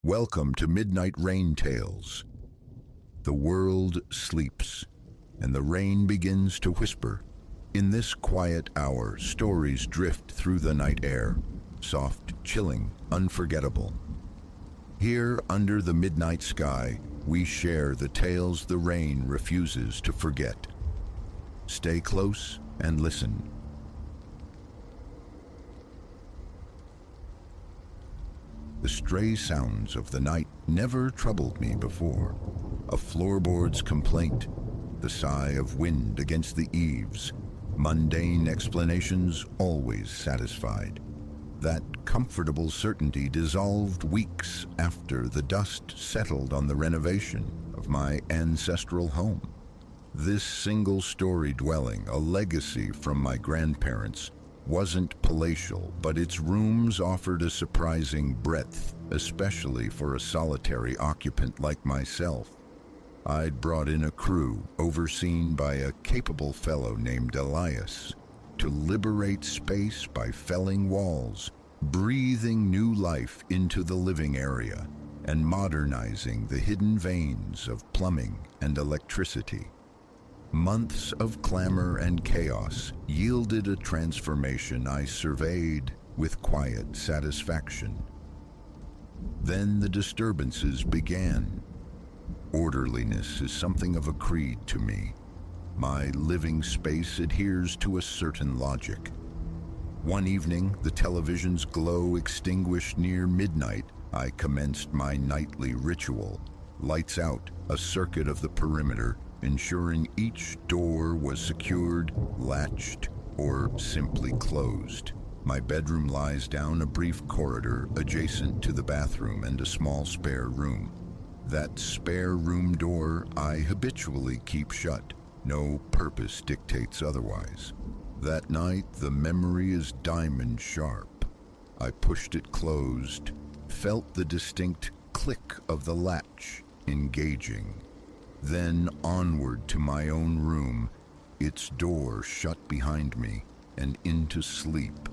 Welcome to Midnight Rain Tales. The world sleeps, and the rain begins to whisper. In this quiet hour, stories drift through the night air, soft, chilling, unforgettable. Here, under the midnight sky, we share the tales the rain refuses to forget. Stay close and listen. The stray sounds of the night never troubled me before. A floorboard's complaint, the sigh of wind against the eaves, mundane explanations always satisfied. That comfortable certainty dissolved weeks after the dust settled on the renovation of my ancestral home. This single-story dwelling, a legacy from my grandparents, wasn't palatial, but its rooms offered a surprising breadth, especially for a solitary occupant like myself. I'd brought in a crew, overseen by a capable fellow named Elias, to liberate space by felling walls, breathing new life into the living area, and modernizing the hidden veins of plumbing and electricity. Months of clamor and chaos yielded a transformation I surveyed with quiet satisfaction. Then the disturbances began. Orderliness is something of a creed to me. My living space adheres to a certain logic. One evening, the television's glow extinguished near midnight. I commenced my nightly ritual. Lights out, a circuit of the perimeter, ensuring each door was secured, latched, or simply closed. My bedroom lies down a brief corridor adjacent to the bathroom and a small spare room. That spare room door I habitually keep shut. No purpose dictates otherwise. That night, the memory is diamond sharp. I pushed it closed, felt the distinct click of the latch, engaging. Then onward to my own room, its door shut behind me, and into sleep.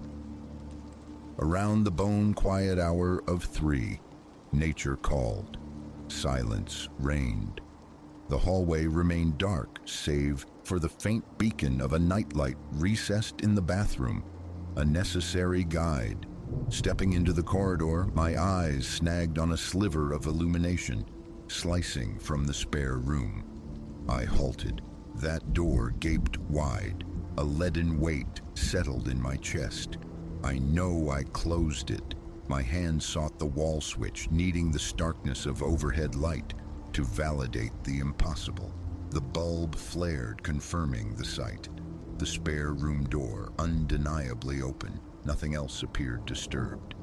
Around the bone-quiet hour of 3, nature called. Silence reigned. The hallway remained dark, save for the faint beacon of a nightlight recessed in the bathroom, a necessary guide. Stepping into the corridor, my eyes snagged on a sliver of illumination, slicing from the spare room. I halted. That door gaped wide. A leaden weight settled in my chest. I know I closed it. My hand sought the wall switch, needing the starkness of overhead light to validate the impossible. The bulb flared, confirming the sight. The spare room door undeniably open. Nothing else appeared disturbed.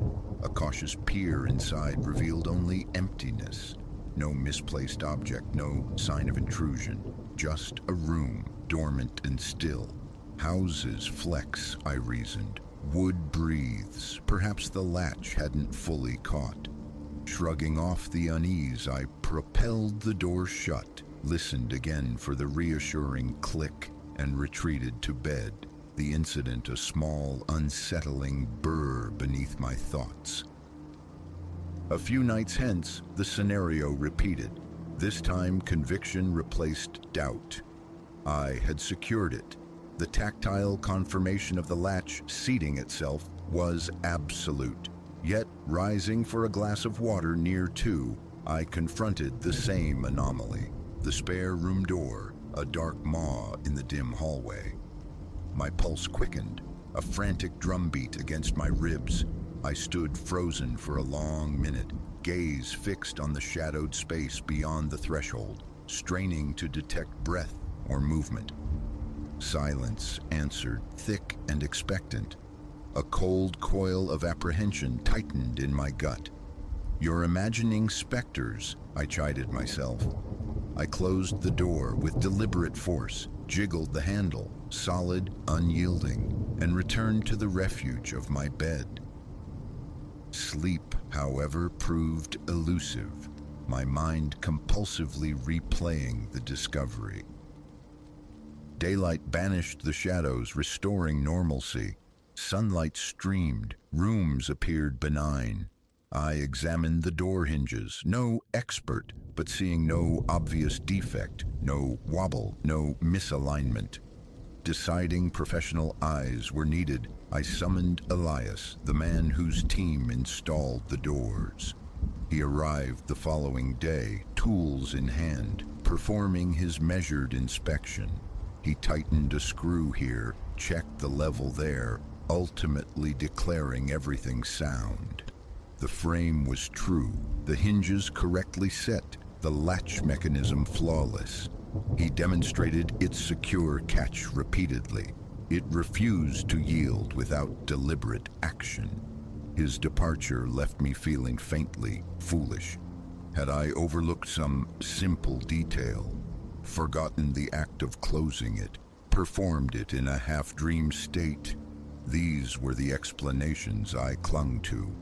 A cautious peer inside revealed only emptiness. No misplaced object, no sign of intrusion. Just a room, dormant and still. Houses flex, I reasoned. Wood breathes. Perhaps the latch hadn't fully caught. Shrugging off the unease, I propelled the door shut, listened again for the reassuring click, and retreated to bed. The incident a small, unsettling burr beneath my thoughts. A few nights hence, the scenario repeated. This time, conviction replaced doubt. I had secured it. The tactile confirmation of the latch seating itself was absolute. Yet, rising for a glass of water near 2, I confronted the same anomaly. The spare room door, a dark maw in the dim hallway. My pulse quickened, a frantic drumbeat against my ribs. I stood frozen for a long minute, gaze fixed on the shadowed space beyond the threshold, straining to detect breath or movement. Silence answered, thick and expectant. A cold coil of apprehension tightened in my gut. "You're imagining specters," I chided myself. I closed the door with deliberate force, jiggled the handle, solid, unyielding, and returned to the refuge of my bed. Sleep, however, proved elusive, my mind compulsively replaying the discovery. Daylight banished the shadows, restoring normalcy. Sunlight streamed, rooms appeared benign. I examined the door hinges, no expert, but seeing no obvious defect, no wobble, no misalignment. Deciding professional eyes were needed, I summoned Elias, the man whose team installed the doors. He arrived the following day, tools in hand, performing his measured inspection. He tightened a screw here, checked the level there, ultimately declaring everything sound. The frame was true, the hinges correctly set, the latch mechanism flawless. He demonstrated its secure catch repeatedly. It refused to yield without deliberate action. His departure left me feeling faintly foolish. Had I overlooked some simple detail, forgotten the act of closing it, performed it in a half-dream state? These were the explanations I clung to.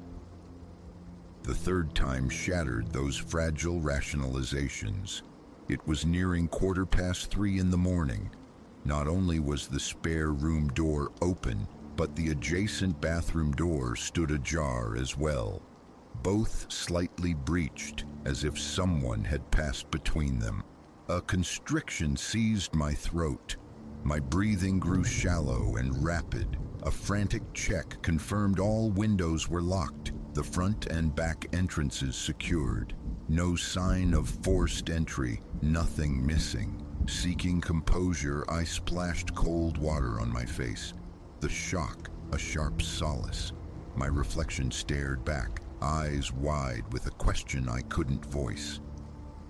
The third time shattered those fragile rationalizations. It was nearing 3:15 in the morning. Not only was the spare room door open, but the adjacent bathroom door stood ajar as well. Both slightly breached, as if someone had passed between them. A constriction seized my throat. My breathing grew shallow and rapid. A frantic check confirmed all windows were locked, the front and back entrances secured. No sign of forced entry, nothing missing. Seeking composure, I splashed cold water on my face. The shock, a sharp solace. My reflection stared back, eyes wide with a question I couldn't voice.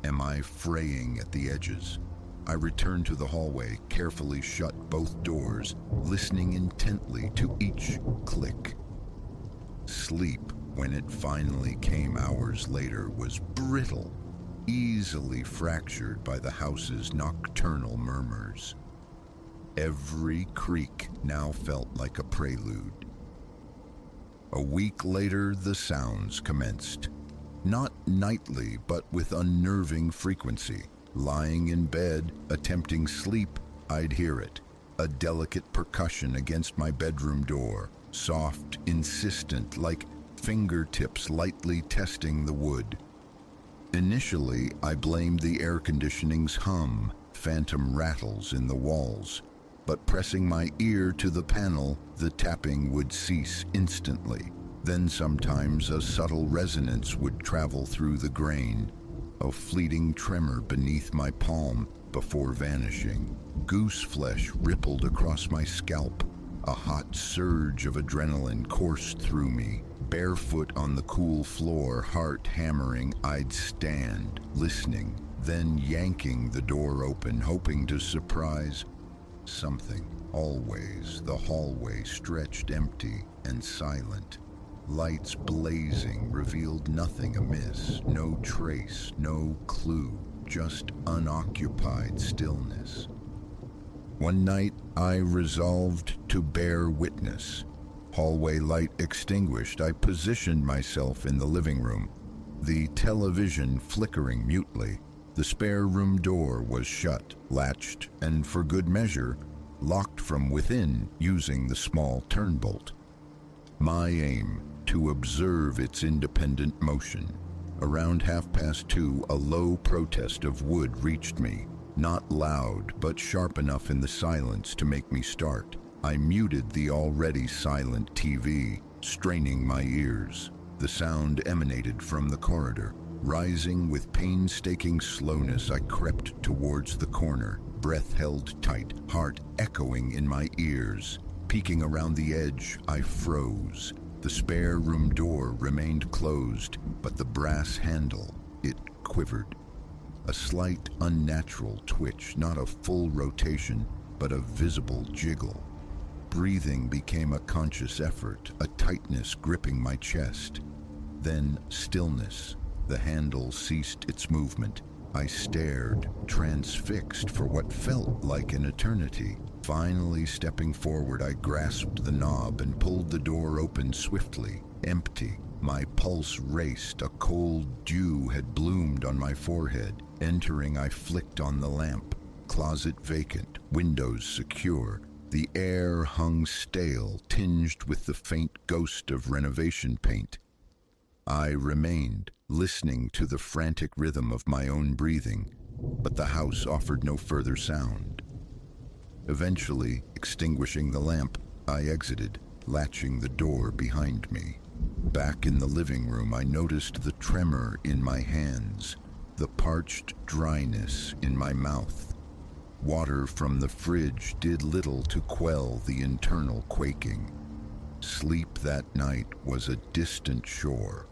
Am I fraying at the edges? I returned to the hallway, carefully shut both doors, listening intently to each click. Sleep, when it finally came hours later, was brittle, easily fractured by the house's nocturnal murmurs. Every creak now felt like a prelude. A week later, the sounds commenced. Not nightly, but with unnerving frequency. Lying in bed, attempting sleep, I'd hear it. A delicate percussion against my bedroom door, soft, insistent, like fingertips lightly testing the wood. Initially, I blamed the air conditioning's hum, phantom rattles in the walls. But pressing my ear to the panel, the tapping would cease instantly. Then sometimes a subtle resonance would travel through the grain, a fleeting tremor beneath my palm before vanishing. Goose flesh rippled across my scalp. A hot surge of adrenaline coursed through me. Barefoot on the cool floor, heart hammering, I'd stand, listening, then yanking the door open, hoping to surprise something. Always, the hallway stretched empty and silent. Lights blazing revealed nothing amiss, no trace, no clue, just unoccupied stillness. One night, I resolved to bear witness. Hallway light extinguished, I positioned myself in the living room, the television flickering mutely. The spare room door was shut, latched, and for good measure, locked from within using the small turnbolt. My aim, to observe its independent motion. Around 2:30, a low protest of wood reached me, not loud, but sharp enough in the silence to make me start. I muted the already silent TV, straining my ears. The sound emanated from the corridor. Rising with painstaking slowness, I crept towards the corner, breath held tight, heart echoing in my ears. Peeking around the edge, I froze. The spare room door remained closed, but the brass handle, it quivered. A slight, unnatural twitch, not a full rotation, but a visible jiggle. Breathing became a conscious effort, a tightness gripping my chest. Then stillness. The handle ceased its movement. I stared, transfixed for what felt like an eternity. Finally stepping forward, I grasped the knob and pulled the door open swiftly, empty. My pulse raced, a cold dew had bloomed on my forehead. Entering, I flicked on the lamp. Closet vacant, windows secure. The air hung stale, tinged with the faint ghost of renovation paint. I remained, listening to the frantic rhythm of my own breathing, but the house offered no further sound. Eventually, extinguishing the lamp, I exited, latching the door behind me. Back in the living room, I noticed the tremor in my hands, the parched dryness in my mouth. Water from the fridge did little to quell the internal quaking. Sleep that night was a distant shore.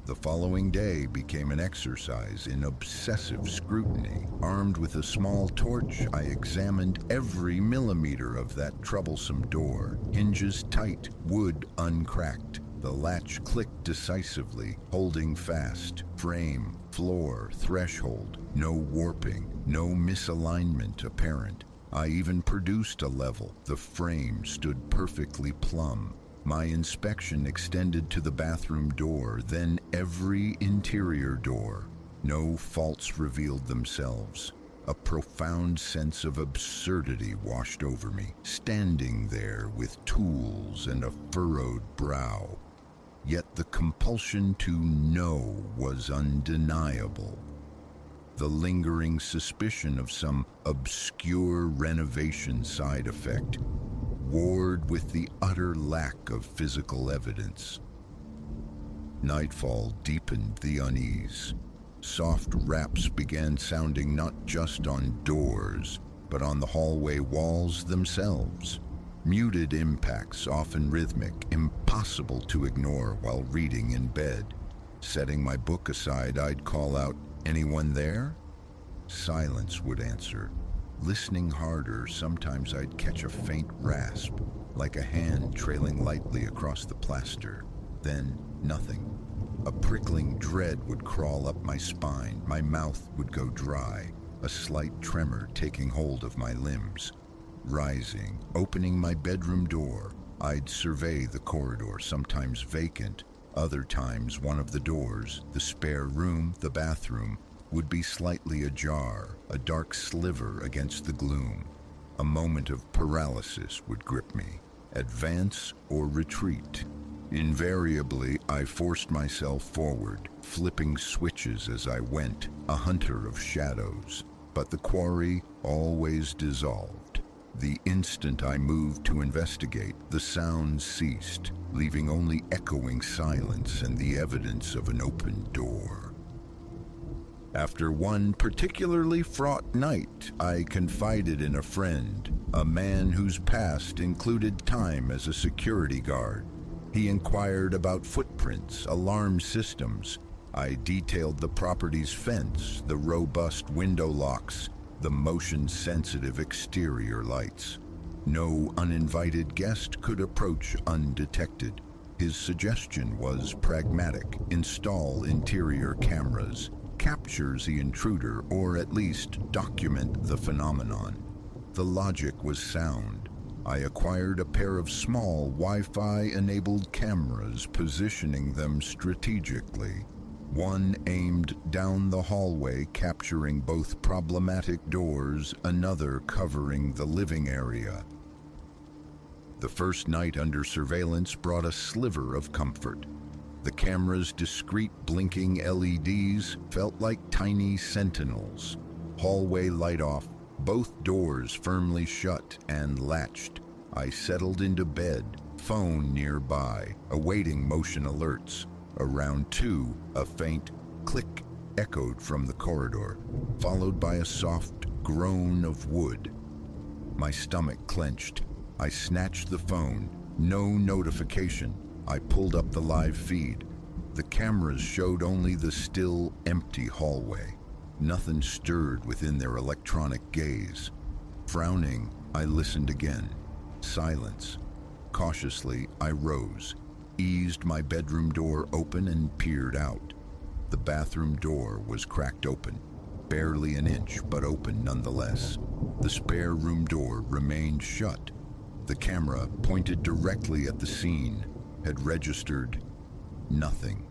The following day became an exercise in obsessive scrutiny. Armed with a small torch, I examined every millimeter of that troublesome door. Hinges tight, wood uncracked. The latch clicked decisively, holding fast. Frame, floor, threshold. No warping, no misalignment apparent. I even produced a level. The frame stood perfectly plumb. My inspection extended to the bathroom door, then every interior door. No faults revealed themselves. A profound sense of absurdity washed over me, standing there with tools and a furrowed brow. Yet the compulsion to know was undeniable. The lingering suspicion of some obscure renovation side effect warred with the utter lack of physical evidence. Nightfall deepened the unease. Soft raps began sounding not just on doors, but on the hallway walls themselves. Muted impacts, often rhythmic, impossible to ignore while reading in bed. Setting my book aside, I'd call out, "Anyone there?" Silence would answer. Listening harder, sometimes I'd catch a faint rasp, like a hand trailing lightly across the plaster. Then, nothing. A prickling dread would crawl up my spine, my mouth would go dry, a slight tremor taking hold of my limbs. Rising, opening my bedroom door, I'd survey the corridor, sometimes vacant, other times one of the doors, the spare room, the bathroom, would be slightly ajar, a dark sliver against the gloom. A moment of paralysis would grip me. Advance or retreat? Invariably, I forced myself forward, flipping switches as I went, a hunter of shadows. But the quarry always dissolved. The instant I moved to investigate, the sounds ceased, leaving only echoing silence and the evidence of an open door. After one particularly fraught night, I confided in a friend, a man whose past included time as a security guard. He inquired about footprints, alarm systems. I detailed the property's fence, the robust window locks, the motion-sensitive exterior lights. No uninvited guest could approach undetected. His suggestion was pragmatic: install interior cameras, capture the intruder, or at least document the phenomenon. The logic was sound. I acquired a pair of small Wi-Fi-enabled cameras, positioning them strategically. One aimed down the hallway, capturing both problematic doors, another covering the living area. The first night under surveillance brought a sliver of comfort. The camera's discreet blinking LEDs felt like tiny sentinels. Hallway light off, both doors firmly shut and latched. I settled into bed, phone nearby, awaiting motion alerts. Around 2, a faint click echoed from the corridor, followed by a soft groan of wood. My stomach clenched. I snatched the phone. No notification. I pulled up the live feed. The cameras showed only the still, empty hallway. Nothing stirred within their electronic gaze. Frowning, I listened again. Silence. Cautiously, I rose, eased my bedroom door open and peered out. The bathroom door was cracked open, barely an inch, but open nonetheless. The spare room door remained shut. The camera, pointed directly at the scene, had registered nothing.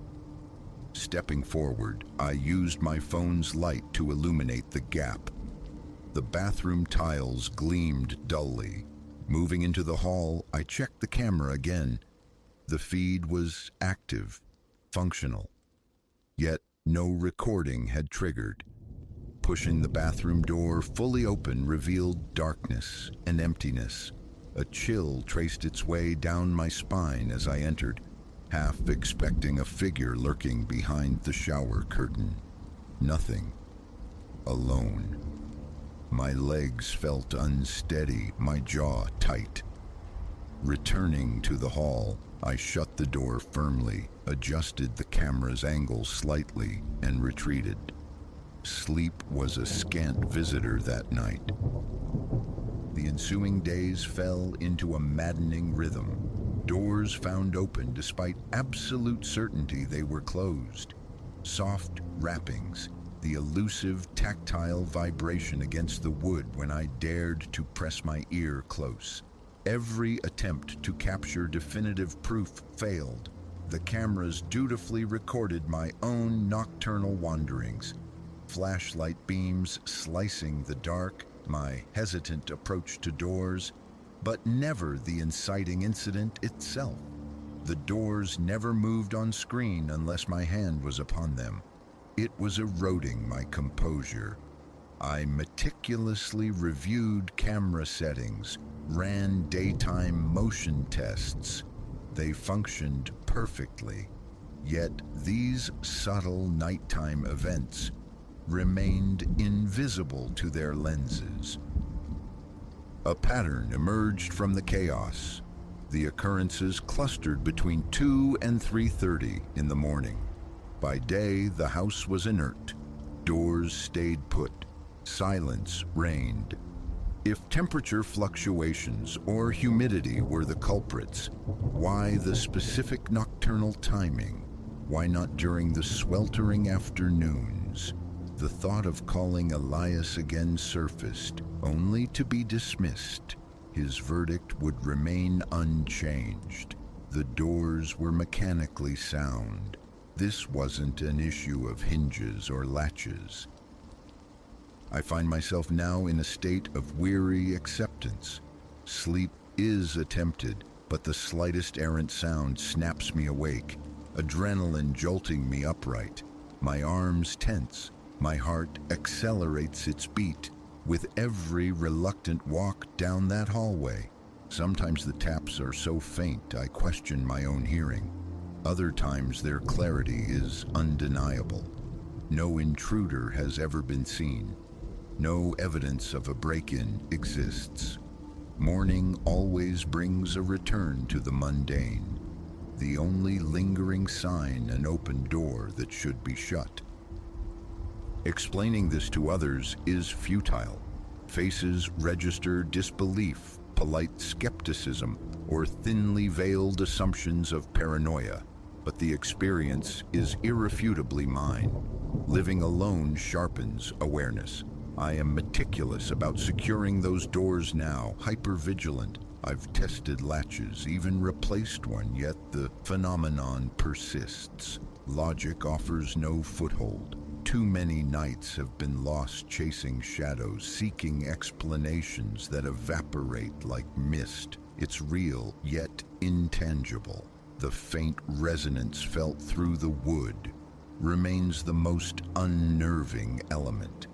Stepping forward, I used my phone's light to illuminate the gap. The bathroom tiles gleamed dully. Moving into the hall, I checked the camera again. The feed was active, functional. Yet no recording had triggered. Pushing the bathroom door fully open revealed darkness and emptiness. A chill traced its way down my spine as I entered, half expecting a figure lurking behind the shower curtain. Nothing. Alone. My legs felt unsteady, my jaw tight. Returning to the hall, I shut the door firmly, adjusted the camera's angle slightly, and retreated. Sleep was a scant visitor that night. The ensuing days fell into a maddening rhythm. Doors found open despite absolute certainty they were closed. Soft rappings, the elusive tactile vibration against the wood when I dared to press my ear close. Every attempt to capture definitive proof failed. The cameras dutifully recorded my own nocturnal wanderings, flashlight beams slicing the dark, my hesitant approach to doors, but never the inciting incident itself. The doors never moved on screen unless my hand was upon them. It was eroding my composure. I meticulously reviewed camera settings, ran daytime motion tests. They functioned perfectly. Yet these subtle nighttime events remained invisible to their lenses. A pattern emerged from the chaos. The occurrences clustered between 2 and 3:30 in the morning. By day, the house was inert. Doors stayed put. Silence reigned. If temperature fluctuations or humidity were the culprits, why the specific nocturnal timing? Why not during the sweltering afternoons? The thought of calling Elias again surfaced, only to be dismissed. His verdict would remain unchanged. The doors were mechanically sound. This wasn't an issue of hinges or latches. I find myself now in a state of weary acceptance. Sleep is attempted, but the slightest errant sound snaps me awake, adrenaline jolting me upright. My arms tense, my heart accelerates its beat with every reluctant walk down that hallway. Sometimes the taps are so faint I question my own hearing. Other times their clarity is undeniable. No intruder has ever been seen. No evidence of a break-in exists. Morning always brings a return to the mundane. The only lingering sign, an open door that should be shut. Explaining this to others is futile. Faces register disbelief, polite skepticism, or thinly veiled assumptions of paranoia. But the experience is irrefutably mine. Living alone sharpens awareness. I am meticulous about securing those doors now, hyper-vigilant. I've tested latches, even replaced one, yet the phenomenon persists. Logic offers no foothold. Too many nights have been lost chasing shadows, seeking explanations that evaporate like mist. It's real, yet intangible. The faint resonance felt through the wood remains the most unnerving element.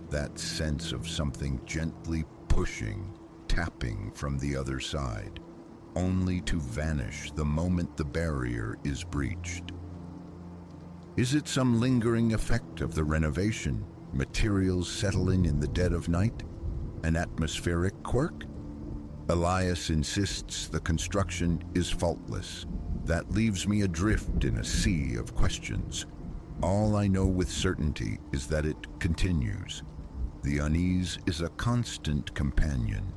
That sense of something gently pushing, tapping from the other side, only to vanish the moment the barrier is breached. Is it some lingering effect of the renovation, materials settling in the dead of night? An atmospheric quirk? Elias insists the construction is faultless. That leaves me adrift in a sea of questions. All I know with certainty is that it continues. The unease is a constant companion.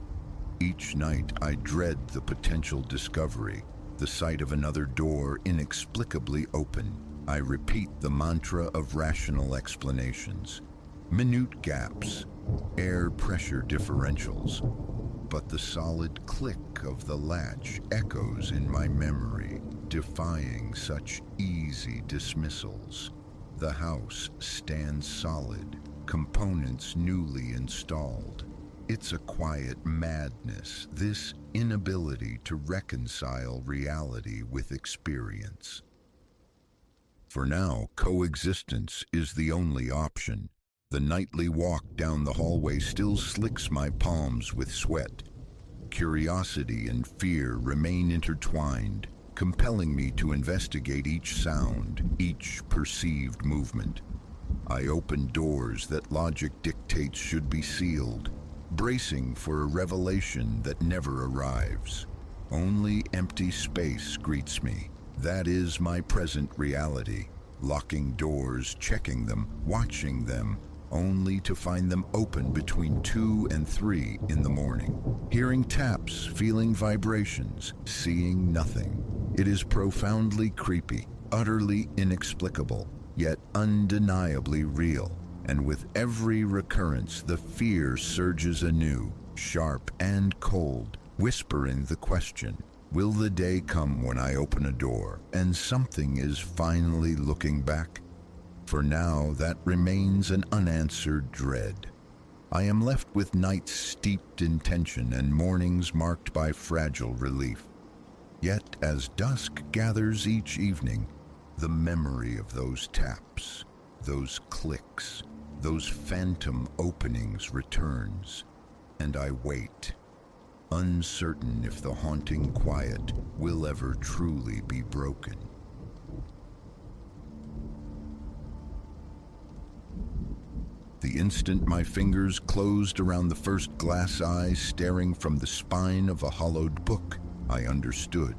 Each night I dread the potential discovery, the sight of another door inexplicably open. I repeat the mantra of rational explanations. Minute gaps, air pressure differentials, but the solid click of the latch echoes in my memory, defying such easy dismissals. The house stands solid, components newly installed. It's a quiet madness, this inability to reconcile reality with experience. For now, coexistence is the only option. The nightly walk down the hallway still slicks my palms with sweat. Curiosity and fear remain intertwined, compelling me to investigate each sound, each perceived movement. I open doors that logic dictates should be sealed, bracing for a revelation that never arrives. Only empty space greets me. That is my present reality. Locking doors, checking them, watching them, only to find them open between 2 and 3 in the morning. Hearing taps, feeling vibrations, seeing nothing. It is profoundly creepy, utterly inexplicable, yet undeniably real. And with every recurrence, the fear surges anew, sharp and cold, whispering the question, will the day come when I open a door and something is finally looking back? For now, that remains an unanswered dread. I am left with nights steeped in tension and mornings marked by fragile relief. Yet, as dusk gathers each evening, the memory of those taps, those clicks, those phantom openings returns, and I wait, uncertain if the haunting quiet will ever truly be broken. The instant my fingers closed around the first glass eye staring from the spine of a hollowed book, I understood.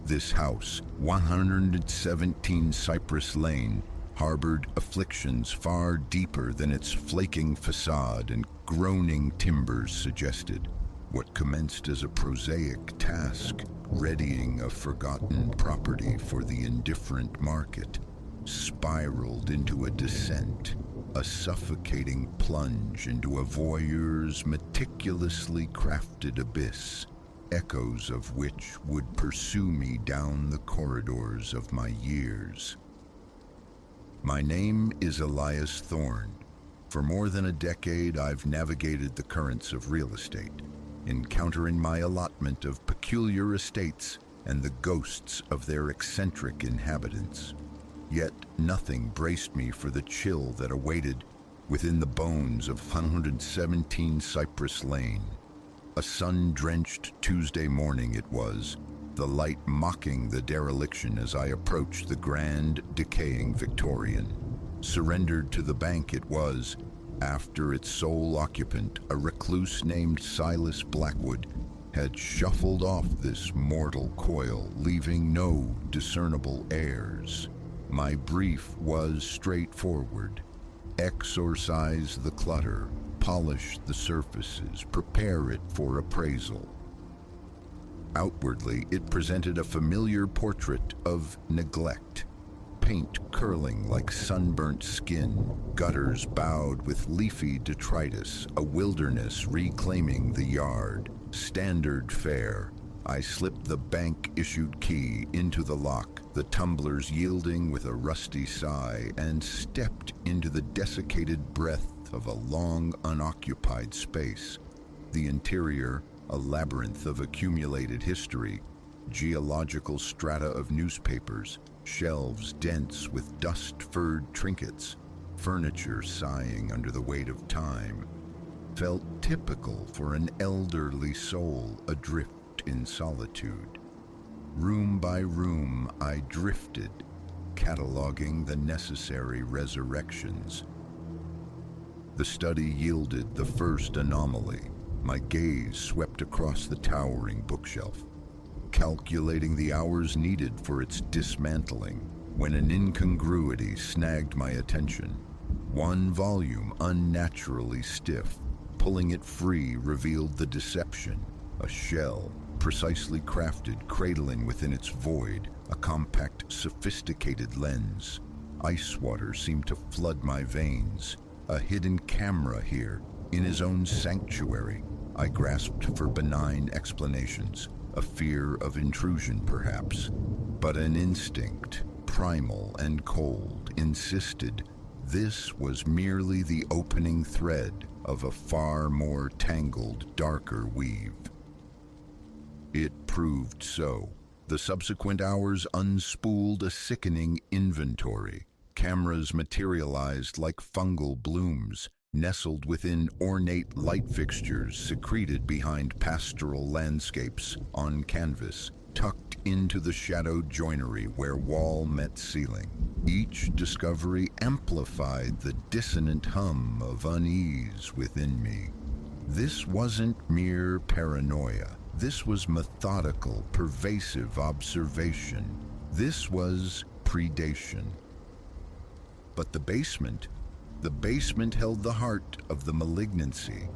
This house, 117 Cypress Lane, harbored afflictions far deeper than its flaking facade and groaning timbers suggested. What commenced as a prosaic task, readying a forgotten property for the indifferent market, spiraled into a descent, a suffocating plunge into a voyeur's meticulously crafted abyss, echoes of which would pursue me down the corridors of my years. My name is Elias Thorne. For more than a decade, I've navigated the currents of real estate, encountering my allotment of peculiar estates and the ghosts of their eccentric inhabitants. Yet nothing braced me for the chill that awaited within the bones of 117 Cypress Lane. A sun-drenched Tuesday morning it was, the light mocking the dereliction as I approached the grand, decaying Victorian. Surrendered to the bank it was, after its sole occupant, a recluse named Silas Blackwood, had shuffled off this mortal coil, leaving no discernible heirs. My brief was straightforward. Exorcise the clutter, polish the surfaces, prepare it for appraisal. Outwardly, it presented a familiar portrait of neglect. Paint curling like sunburnt skin, gutters bowed with leafy detritus, a wilderness reclaiming the yard. Standard fare. I slipped the bank-issued key into the lock, the tumblers yielding with a rusty sigh, and stepped into the desiccated breath of a long unoccupied space. The interior, a labyrinth of accumulated history, geological strata of newspapers, shelves dense with dust-furred trinkets, furniture sighing under the weight of time, felt typical for an elderly soul adrift in solitude. Room by room I drifted, cataloging the necessary resurrections. The study yielded the first anomaly. My gaze swept across the towering bookshelf, calculating the hours needed for its dismantling, when an incongruity snagged my attention. One volume unnaturally stiff, pulling it free revealed the deception, a shell, precisely crafted, cradling within its void a compact, sophisticated lens. Ice water seemed to flood my veins. A hidden camera here, in his own sanctuary. I grasped for benign explanations, a fear of intrusion perhaps, but an instinct, primal and cold, insisted this was merely the opening thread of a far more tangled, darker weave. It proved so. The subsequent hours unspooled a sickening inventory. Cameras materialized like fungal blooms, nestled within ornate light fixtures secreted behind pastoral landscapes on canvas, tucked into the shadowed joinery where wall met ceiling. Each discovery amplified the dissonant hum of unease within me. This wasn't mere paranoia. This was methodical, pervasive observation. This was predation. But the basement held the heart of the malignancy.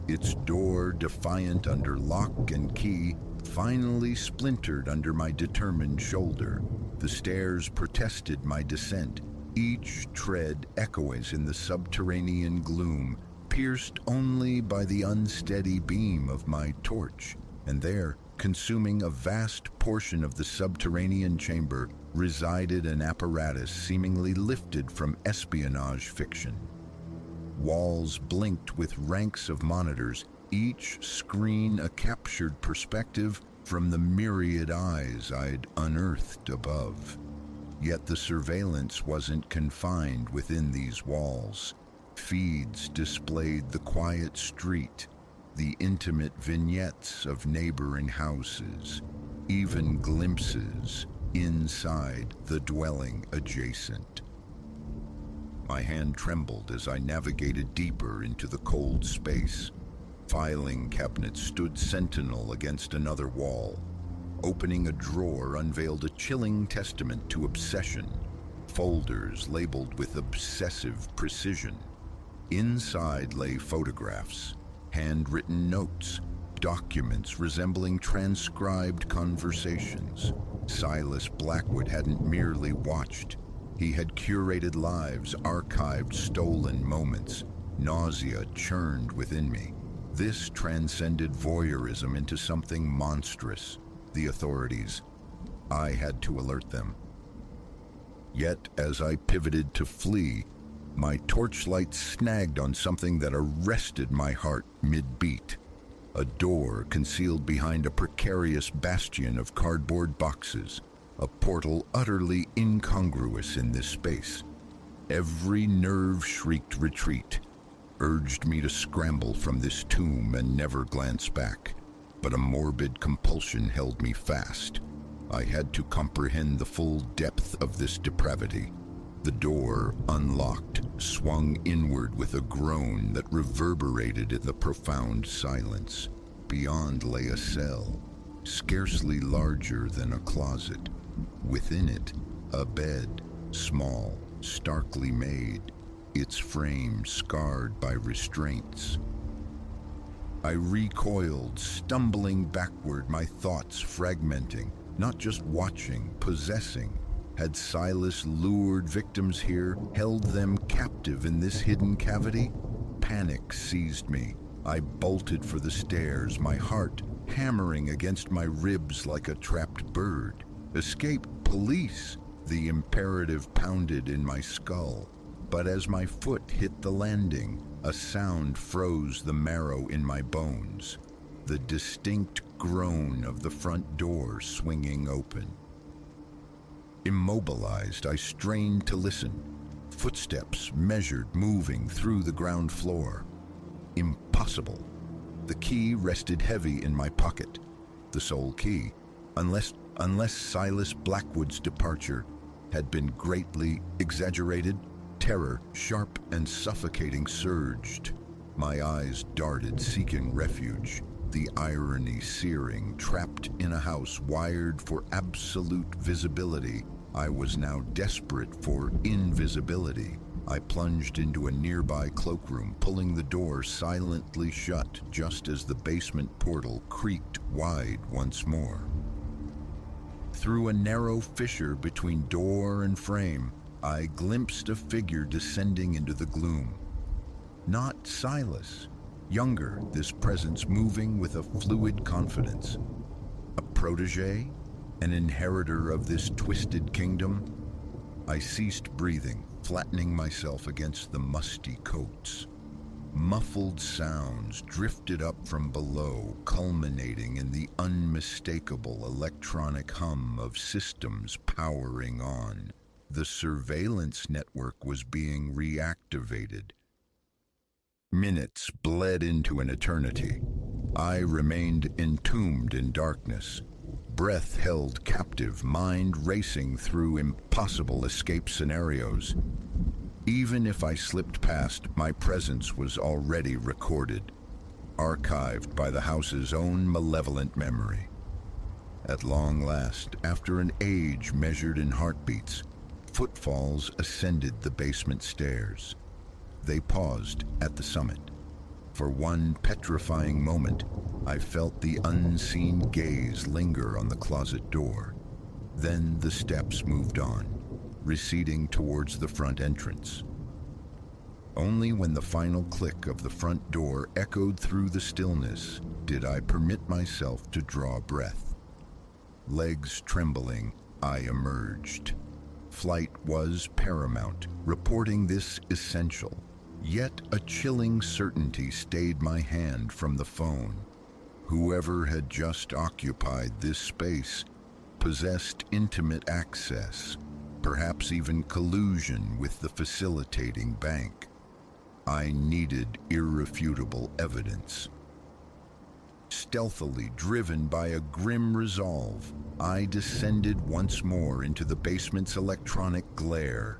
Its door, defiant under lock and key, finally splintered under my determined shoulder. The stairs protested my descent, each tread echoes in the subterranean gloom, pierced only by the unsteady beam of my torch. And there, consuming a vast portion of the subterranean chamber, resided an apparatus seemingly lifted from espionage fiction. Walls blinked with ranks of monitors, each screen a captured perspective from the myriad eyes I'd unearthed above. Yet the surveillance wasn't confined within these walls. Feeds displayed the quiet street, the intimate vignettes of neighboring houses, even glimpses inside the dwelling adjacent. My hand trembled as I navigated deeper into the cold space. Filing cabinets stood sentinel against another wall. Opening a drawer unveiled a chilling testament to obsession, folders labeled with obsessive precision. Inside lay photographs, handwritten notes, documents resembling transcribed conversations. Silas Blackwood hadn't merely watched. He had curated lives, archived stolen moments. Nausea churned within me. This transcended voyeurism into something monstrous. The authorities. I had to alert them. Yet, as I pivoted to flee, my torchlight snagged on something that arrested my heart mid-beat. A door concealed behind a precarious bastion of cardboard boxes, a portal utterly incongruous in this space. Every nerve shrieked retreat, urged me to scramble from this tomb and never glance back. But a morbid compulsion held me fast. I had to comprehend the full depth of this depravity. The door, unlocked, swung inward with a groan that reverberated in the profound silence. Beyond lay a cell, scarcely larger than a closet. Within it, a bed, small, starkly made, its frame scarred by restraints. I recoiled, stumbling backward, my thoughts fragmenting, not just watching, possessing. Had Silas lured victims here, held them captive in this hidden cavity? Panic seized me. I bolted for the stairs, my heart hammering against my ribs like a trapped bird. Escape, police! The imperative pounded in my skull. But as my foot hit the landing, a sound froze the marrow in my bones. The distinct groan of the front door swinging open. Immobilized, I strained to listen. Footsteps measured, moving through the ground floor. Impossible. The key rested heavy in my pocket. The sole key, unless Silas Blackwood's departure had been greatly exaggerated. Terror, sharp and suffocating, surged. My eyes darted, seeking refuge. The irony searing, trapped in a house wired for absolute visibility. I was now desperate for invisibility. I plunged into a nearby cloakroom, pulling the door silently shut just as the basement portal creaked wide once more. Through a narrow fissure between door and frame, I glimpsed a figure descending into the gloom. Not Silas. Younger, this presence moving with a fluid confidence. A protege? An inheritor of this twisted kingdom? I ceased breathing, flattening myself against the musty coats. Muffled sounds drifted up from below, culminating in the unmistakable electronic hum of systems powering on. The surveillance network was being reactivated. Minutes bled into an eternity. I remained entombed in darkness, breath held captive, mind racing through impossible escape scenarios. Even if I slipped past, my presence was already recorded, archived by the house's own malevolent memory. At long last, after an age measured in heartbeats, footfalls ascended the basement stairs. They paused at the summit. For one petrifying moment, I felt the unseen gaze linger on the closet door. Then the steps moved on, receding towards the front entrance. Only when the final click of the front door echoed through the stillness did I permit myself to draw breath. Legs trembling, I emerged. Flight was paramount, reporting this essential. Yet a chilling certainty stayed my hand from the phone. Whoever had just occupied this space possessed intimate access, perhaps even collusion with the facilitating bank. I needed irrefutable evidence. Stealthily driven by a grim resolve, I descended once more into the basement's electronic glare.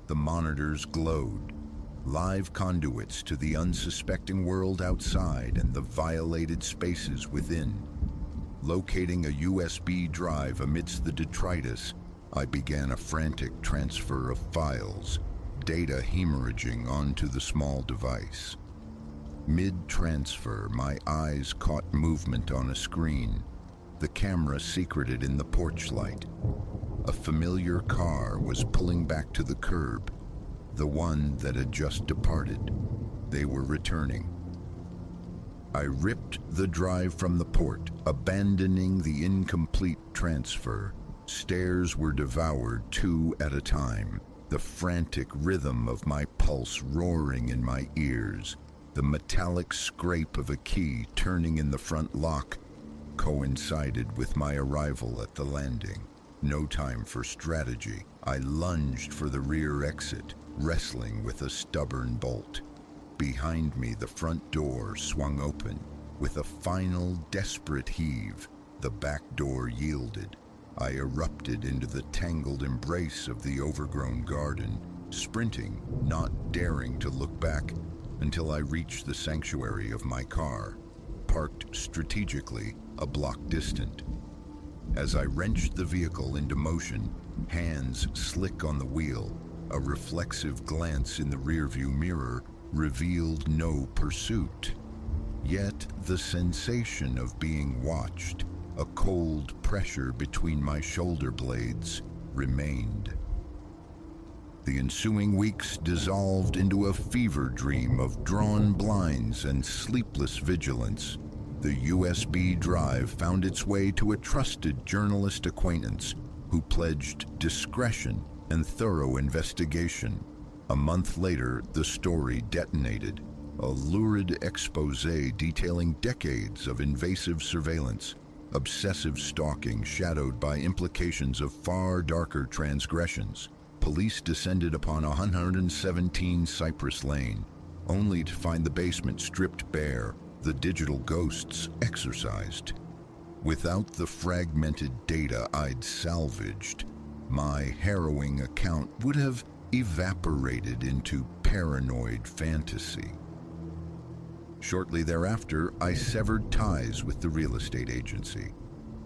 The monitors glowed, live conduits to the unsuspecting world outside and the violated spaces within. Locating a USB drive amidst the detritus, I began a frantic transfer of files, data hemorrhaging onto the small device. Mid-transfer, my eyes caught movement on a screen, the camera secreted in the porch light. A familiar car was pulling back to the curb, the one that had just departed. They were returning. I ripped the drive from the port, abandoning the incomplete transfer. Stairs were devoured two at a time, the frantic rhythm of my pulse roaring in my ears. The metallic scrape of a key turning in the front lock coincided with my arrival at the landing. No time for strategy. I lunged for the rear exit, wrestling with a stubborn bolt. Behind me, the front door swung open. With a final, desperate heave, the back door yielded. I erupted into the tangled embrace of the overgrown garden, sprinting, not daring to look back, until I reached the sanctuary of my car, parked strategically a block distant. As I wrenched the vehicle into motion, hands slick on the wheel, a reflexive glance in the rearview mirror revealed no pursuit. Yet the sensation of being watched, a cold pressure between my shoulder blades, remained. The ensuing weeks dissolved into a fever dream of drawn blinds and sleepless vigilance. The USB drive found its way to a trusted journalist acquaintance who pledged discretion and thorough investigation. A month later, the story detonated, a lurid expose detailing decades of invasive surveillance, obsessive stalking shadowed by implications of far darker transgressions. Police descended upon 117 Cypress Lane, only to find the basement stripped bare, the digital ghosts exorcised. Without the fragmented data I'd salvaged, my harrowing account would have evaporated into paranoid fantasy. Shortly thereafter, I severed ties with the real estate agency.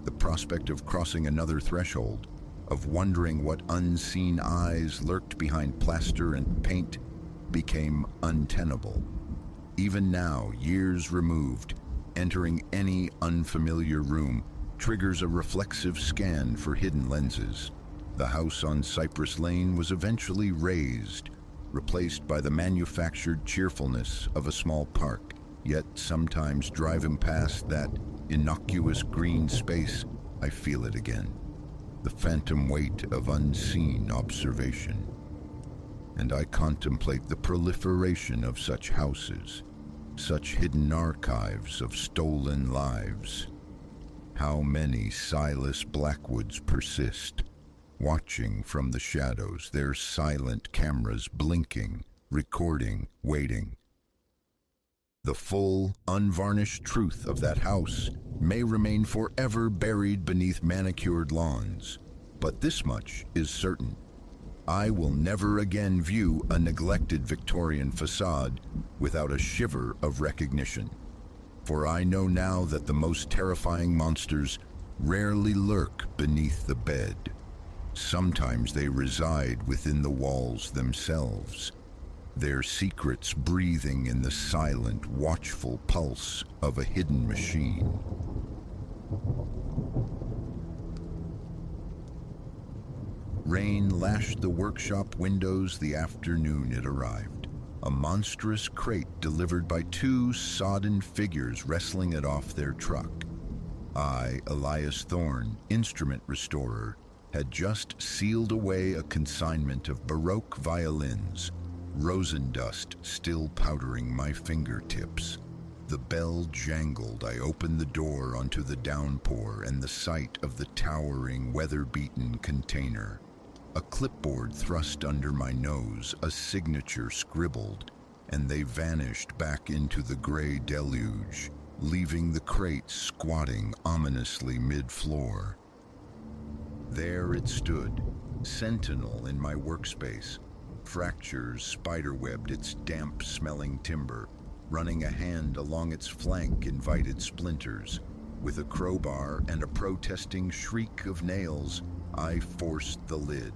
The prospect of crossing another threshold, of wondering what unseen eyes lurked behind plaster and paint, became untenable. Even now, years removed, entering any unfamiliar room triggers a reflexive scan for hidden lenses. The house on Cypress Lane was eventually razed, replaced by the manufactured cheerfulness of a small park. Yet sometimes driving past that innocuous green space, I feel it again. The phantom weight of unseen observation. And I contemplate the proliferation of such houses, such hidden archives of stolen lives. How many Silas Blackwoods persist, watching from the shadows, their silent cameras blinking, recording, waiting. The full, unvarnished truth of that house may remain forever buried beneath manicured lawns, but this much is certain. I will never again view a neglected Victorian facade without a shiver of recognition, for I know now that the most terrifying monsters rarely lurk beneath the bed. Sometimes they reside within the walls themselves, their secrets breathing in the silent, watchful pulse of a hidden machine. Rain lashed the workshop windows the afternoon it arrived, a monstrous crate delivered by two sodden figures wrestling it off their truck. I, Elias Thorne, instrument restorer, had just sealed away a consignment of Baroque violins, rosendust still powdering my fingertips. The bell jangled. I opened the door onto the downpour and the sight of the towering, weather-beaten container. A clipboard thrust under my nose, a signature scribbled, and they vanished back into the gray deluge, leaving the crate squatting ominously mid-floor. There it stood, sentinel in my workspace. Fractures spiderwebbed its damp-smelling timber. Running a hand along its flank invited splinters. With a crowbar and a protesting shriek of nails, I forced the lid.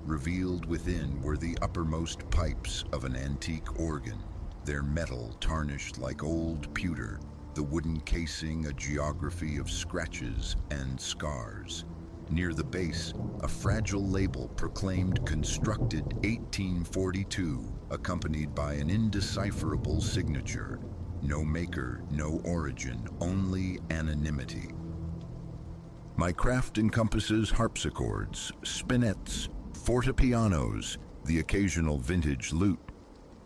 Revealed within were the uppermost pipes of an antique organ, their metal tarnished like old pewter, the wooden casing a geography of scratches and scars. Near the base, a fragile label proclaimed constructed 1842, accompanied by an indecipherable signature. No maker, no origin, only anonymity. My craft encompasses harpsichords, spinets, fortepianos, the occasional vintage lute.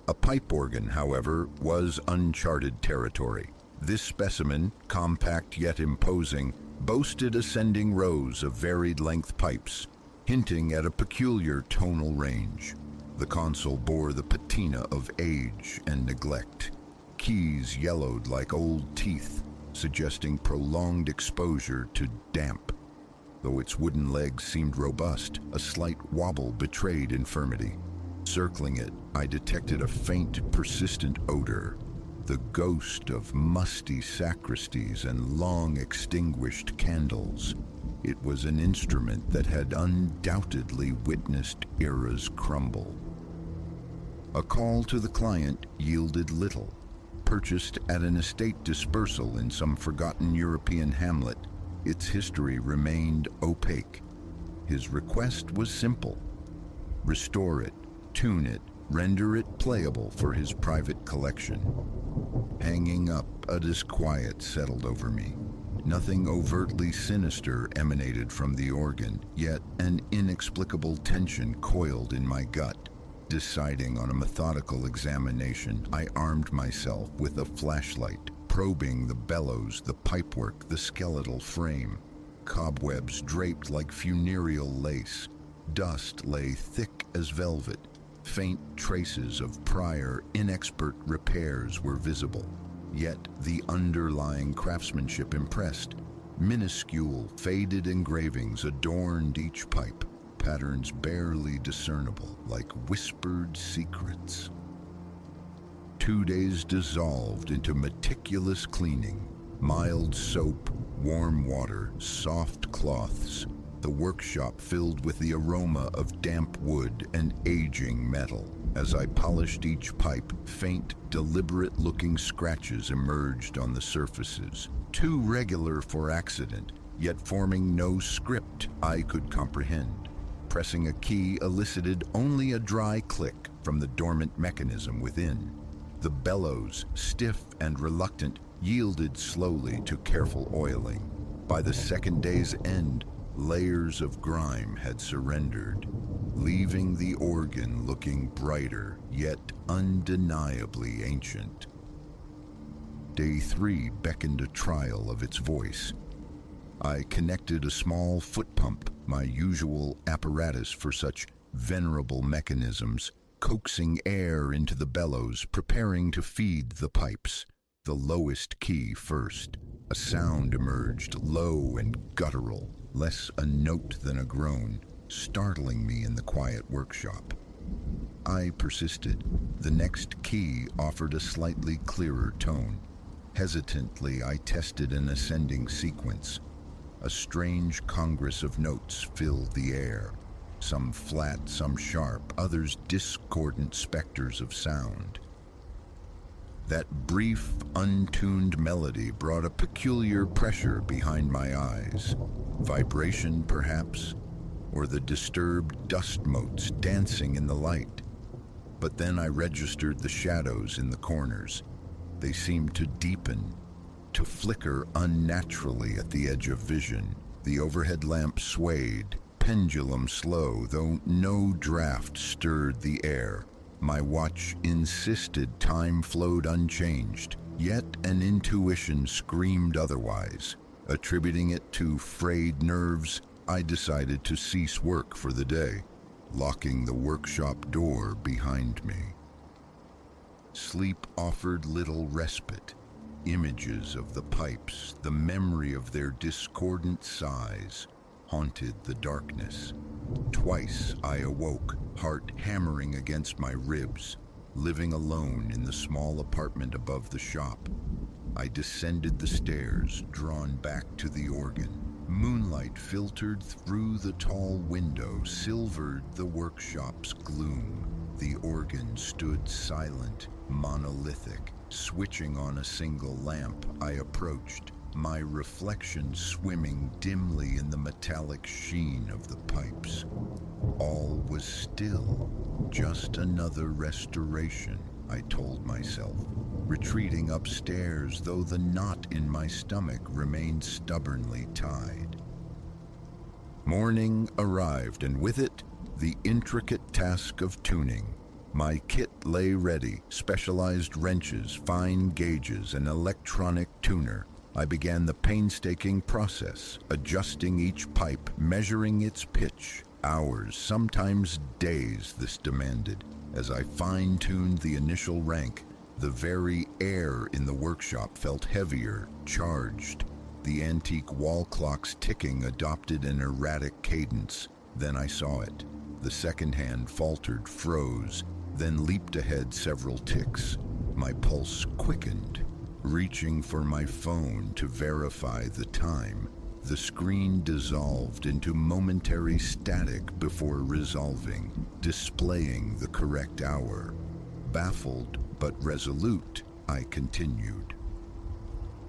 A pipe organ, however, was uncharted territory. This specimen, compact yet imposing, boasted ascending rows of varied length pipes, hinting at a peculiar tonal range. The console bore the patina of age and neglect. Keys yellowed like old teeth, suggesting prolonged exposure to damp. Though its wooden legs seemed robust, a slight wobble betrayed infirmity. Circling it, I detected a faint, persistent odor, the ghost of musty sacristies and long extinguished candles. It was an instrument that had undoubtedly witnessed eras crumble. A call to the client yielded little. Purchased at an estate dispersal in some forgotten European hamlet, its history remained opaque. His request was simple: restore it, tune it, render it playable for his private collection. Hanging up, a disquiet settled over me. Nothing overtly sinister emanated from the organ, yet an inexplicable tension coiled in my gut. Deciding on a methodical examination, I armed myself with a flashlight, probing the bellows, the pipework, the skeletal frame. Cobwebs draped like funereal lace. Dust lay thick as velvet. Faint traces of prior, inexpert repairs were visible, yet the underlying craftsmanship impressed. Minuscule, faded engravings adorned each pipe, patterns barely discernible, like whispered secrets. 2 days dissolved into meticulous cleaning, mild soap, warm water, soft cloths, the workshop filled with the aroma of damp wood and aging metal. As I polished each pipe, faint, deliberate-looking scratches emerged on the surfaces, too regular for accident, yet forming no script I could comprehend. Pressing a key elicited only a dry click from the dormant mechanism within. The bellows, stiff and reluctant, yielded slowly to careful oiling. By the second day's end, layers of grime had surrendered, leaving the organ looking brighter, yet undeniably ancient. Day 3 beckoned a trial of its voice. I connected a small foot pump, my usual apparatus for such venerable mechanisms, coaxing air into the bellows, preparing to feed the pipes. The lowest key first. A sound emerged, low and guttural, less a note than a groan, startling me in the quiet workshop. I persisted. The next key offered a slightly clearer tone. Hesitantly, I tested an ascending sequence. A strange congress of notes filled the air, some flat, some sharp, others discordant specters of sound. That brief, untuned melody brought a peculiar pressure behind my eyes. Vibration, perhaps, or the disturbed dust motes dancing in the light. But then I registered the shadows in the corners. They seemed to deepen, to flicker unnaturally at the edge of vision. The overhead lamp swayed, pendulum slow, though no draft stirred the air. My watch insisted time flowed unchanged, yet an intuition screamed otherwise. Attributing it to frayed nerves, I decided to cease work for the day, locking the workshop door behind me. Sleep offered little respite. Images of the pipes, the memory of their discordant sighs, haunted the darkness. Twice I awoke, heart hammering against my ribs, living alone in the small apartment above the shop. I descended the stairs, drawn back to the organ. Moonlight filtered through the tall window, silvered the workshop's gloom. The organ stood silent, monolithic. Switching on a single lamp, I approached, my reflection swimming dimly in the metallic sheen of the pipes. All was still, just another restoration, I told myself, retreating upstairs, though the knot in my stomach remained stubbornly tied. Morning arrived, and with it, the intricate task of tuning. My kit lay ready, specialized wrenches, fine gauges, an electronic tuner. I began the painstaking process, adjusting each pipe, measuring its pitch. Hours, sometimes days, this demanded. As I fine-tuned the initial rank, the very air in the workshop felt heavier, charged. The antique wall clock's ticking adopted an erratic cadence. Then I saw it. The second hand faltered, froze, then leaped ahead several ticks. My pulse quickened. Reaching for my phone to verify the time, the screen dissolved into momentary static before resolving, displaying the correct hour. Baffled but resolute, I continued.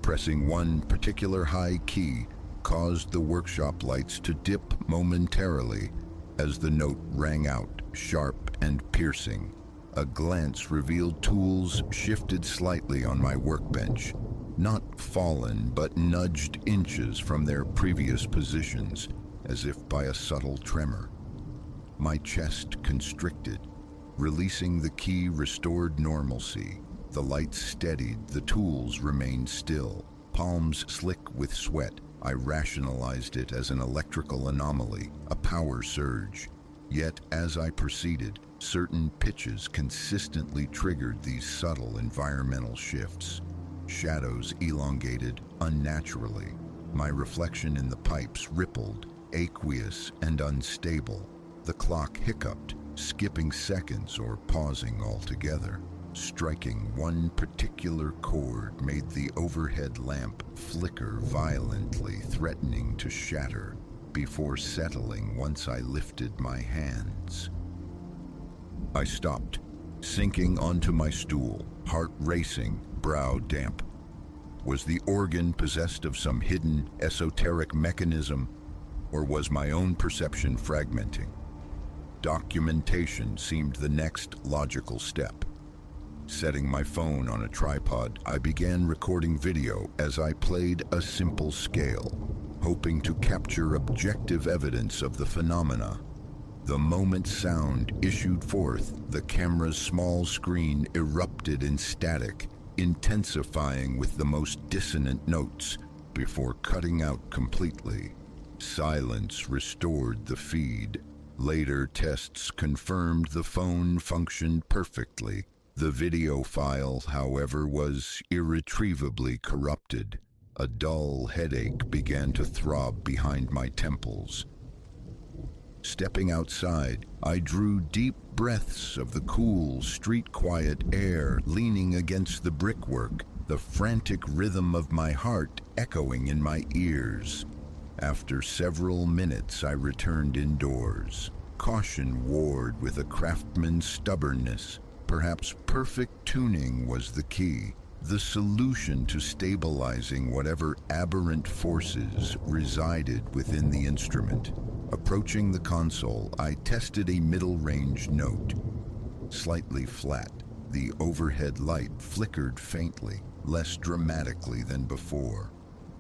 Pressing one particular high key caused the workshop lights to dip momentarily as the note rang out, sharp and piercing. A glance revealed tools shifted slightly on my workbench, not fallen but nudged inches from their previous positions, as if by a subtle tremor. My chest constricted. Releasing the key restored normalcy. The lights steadied, the tools remained still, palms slick with sweat. I rationalized it as an electrical anomaly, a power surge. Yet, as I proceeded, certain pitches consistently triggered these subtle environmental shifts. Shadows elongated unnaturally. My reflection in the pipes rippled, aqueous and unstable. The clock hiccuped, skipping seconds or pausing altogether. Striking one particular chord made the overhead lamp flicker violently, threatening to shatter, before settling once I lifted my hands. I stopped, sinking onto my stool, heart racing, brow damp. Was the organ possessed of some hidden, esoteric mechanism, or was my own perception fragmenting? Documentation seemed the next logical step. Setting my phone on a tripod, I began recording video as I played a simple scale, hoping to capture objective evidence of the phenomena. The moment sound issued forth, the camera's small screen erupted in static, intensifying with the most dissonant notes before cutting out completely. Silence restored the feed. Later tests confirmed the phone functioned perfectly. The video file, however, was irretrievably corrupted. A dull headache began to throb behind my temples. Stepping outside, I drew deep breaths of the cool, street-quiet air leaning against the brickwork, the frantic rhythm of my heart echoing in my ears. After several minutes, I returned indoors. Caution warred with a craftsman's stubbornness. Perhaps perfect tuning was the key, the solution to stabilizing whatever aberrant forces resided within the instrument. Approaching the console, I tested a middle-range note. Slightly flat, the overhead light flickered faintly, less dramatically than before.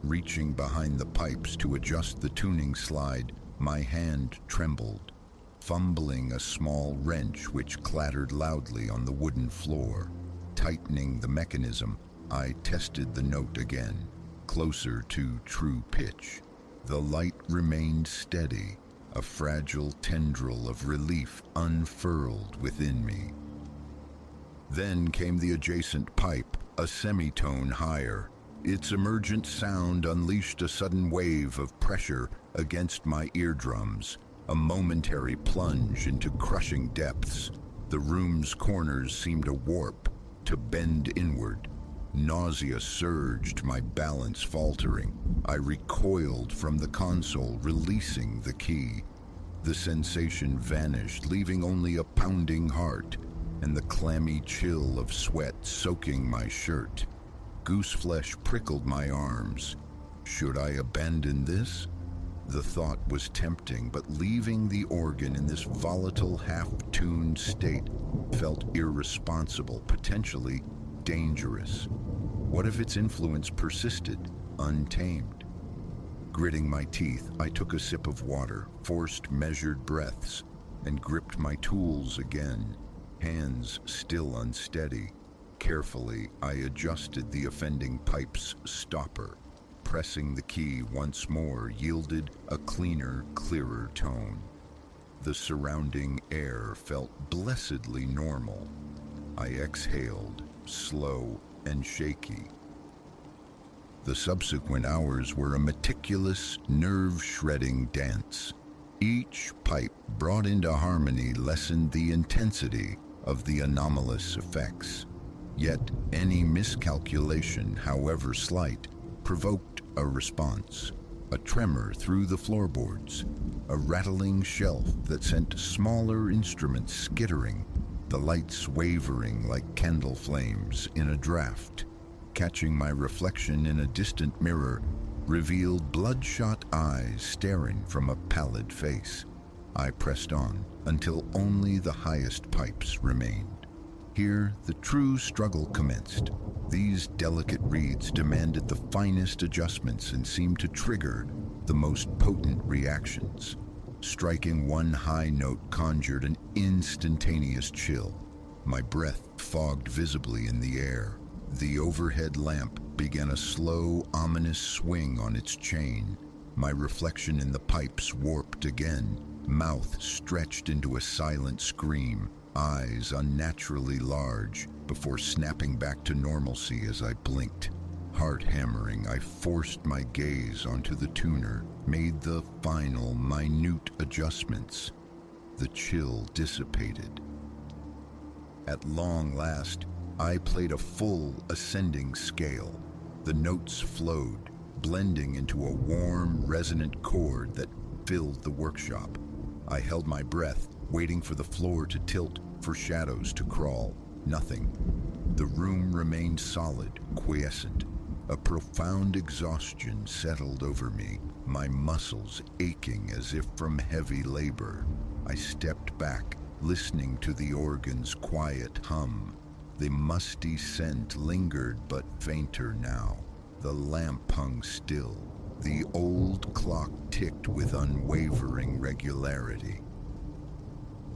Reaching behind the pipes to adjust the tuning slide, my hand trembled, fumbling a small wrench which clattered loudly on the wooden floor. Tightening the mechanism, I tested the note again, closer to true pitch. The light remained steady, a fragile tendril of relief unfurled within me. Then came the adjacent pipe, a semitone higher. Its emergent sound unleashed a sudden wave of pressure against my eardrums, a momentary plunge into crushing depths. The room's corners seemed to warp, to bend inward. Nausea surged, my balance faltering. I recoiled from the console, releasing the key. The sensation vanished, leaving only a pounding heart and the clammy chill of sweat soaking my shirt. Gooseflesh prickled my arms. Should I abandon this? The thought was tempting, but leaving the organ in this volatile, half-tuned state felt irresponsible, potentially dangerous. What if its influence persisted, untamed? Gritting my teeth, I took a sip of water, forced measured breaths, and gripped my tools again, hands still unsteady. Carefully, I adjusted the offending pipe's stopper. Pressing the key once more yielded a cleaner, clearer tone. The surrounding air felt blessedly normal. I exhaled, slow and shaky. The subsequent hours were a meticulous, nerve-shredding dance. Each pipe brought into harmony lessened the intensity of the anomalous effects. Yet any miscalculation, however slight, provoked a response. A tremor through the floorboards, a rattling shelf that sent smaller instruments skittering, the lights wavering like candle flames in a draft. Catching my reflection in a distant mirror revealed bloodshot eyes staring from a pallid face. I pressed on until only the highest pipes remained. Here, the true struggle commenced. These delicate reeds demanded the finest adjustments and seemed to trigger the most potent reactions. Striking one high note conjured an instantaneous chill. My breath fogged visibly in the air. The overhead lamp began a slow, ominous swing on its chain. My reflection in the pipes warped again, mouth stretched into a silent scream, eyes unnaturally large, before snapping back to normalcy as I blinked. Heart hammering, I forced my gaze onto the tuner, made the final, minute adjustments. The chill dissipated. At long last, I played a full ascending scale. The notes flowed, blending into a warm, resonant chord that filled the workshop. I held my breath, waiting for the floor to tilt, for shadows to crawl. Nothing. The room remained solid, quiescent. A profound exhaustion settled over me, my muscles aching as if from heavy labor. I stepped back, listening to the organ's quiet hum. The musty scent lingered but fainter now. The lamp hung still. The old clock ticked with unwavering regularity.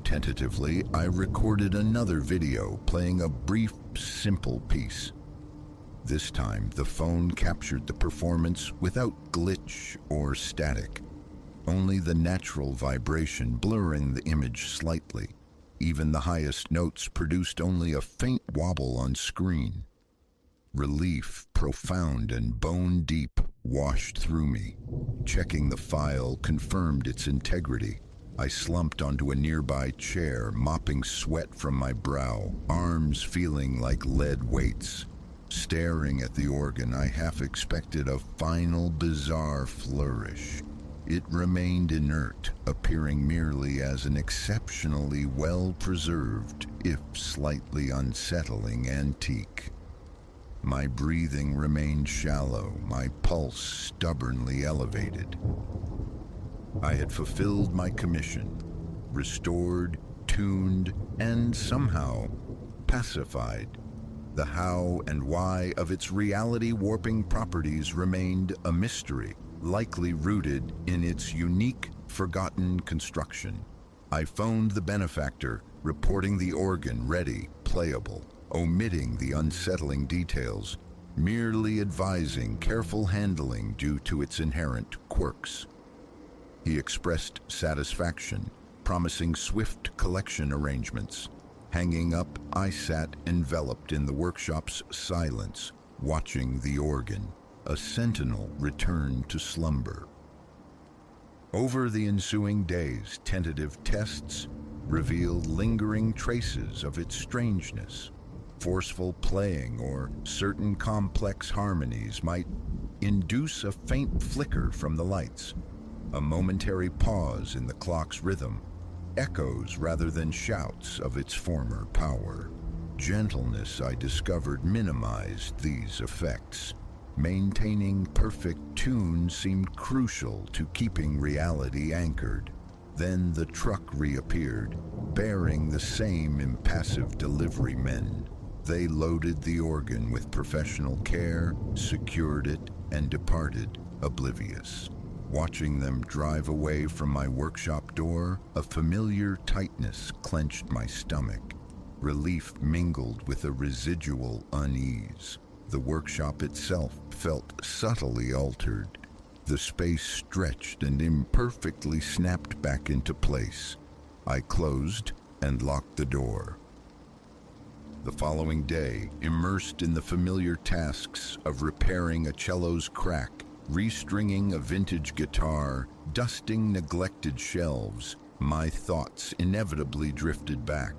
Tentatively, I recorded another video playing a brief, simple piece. This time, the phone captured the performance without glitch or static, only the natural vibration blurring the image slightly. Even the highest notes produced only a faint wobble on screen. Relief, profound and bone-deep, washed through me. Checking the file confirmed its integrity. I slumped onto a nearby chair, mopping sweat from my brow, arms feeling like lead weights. Staring at the organ, I half expected a final bizarre flourish. It remained inert, appearing merely as an exceptionally well-preserved, if slightly unsettling antique. My breathing remained shallow, my pulse stubbornly elevated. I had fulfilled my commission, restored, tuned, and somehow pacified. The how and why of its reality-warping properties remained a mystery, likely rooted in its unique, forgotten construction. I phoned the benefactor, reporting the organ ready, playable, omitting the unsettling details, merely advising careful handling due to its inherent quirks. He expressed satisfaction, promising swift collection arrangements. Hanging up, I sat enveloped in the workshop's silence, watching the organ. A sentinel returned to slumber. Over the ensuing days, tentative tests revealed lingering traces of its strangeness. Forceful playing or certain complex harmonies might induce a faint flicker from the lights, a momentary pause in the clock's rhythm, echoes rather than shouts of its former power. Gentleness, I discovered, minimized these effects. Maintaining perfect tune seemed crucial to keeping reality anchored. Then the truck reappeared, bearing the same impassive delivery men. They loaded the organ with professional care, secured it, and departed, oblivious. Watching them drive away from my workshop door, a familiar tightness clenched my stomach. Relief mingled with a residual unease. The workshop itself felt subtly altered. The space stretched and imperfectly snapped back into place. I closed and locked the door. The following day, immersed in the familiar tasks of repairing a cello's crack, restringing a vintage guitar, dusting neglected shelves, my thoughts inevitably drifted back.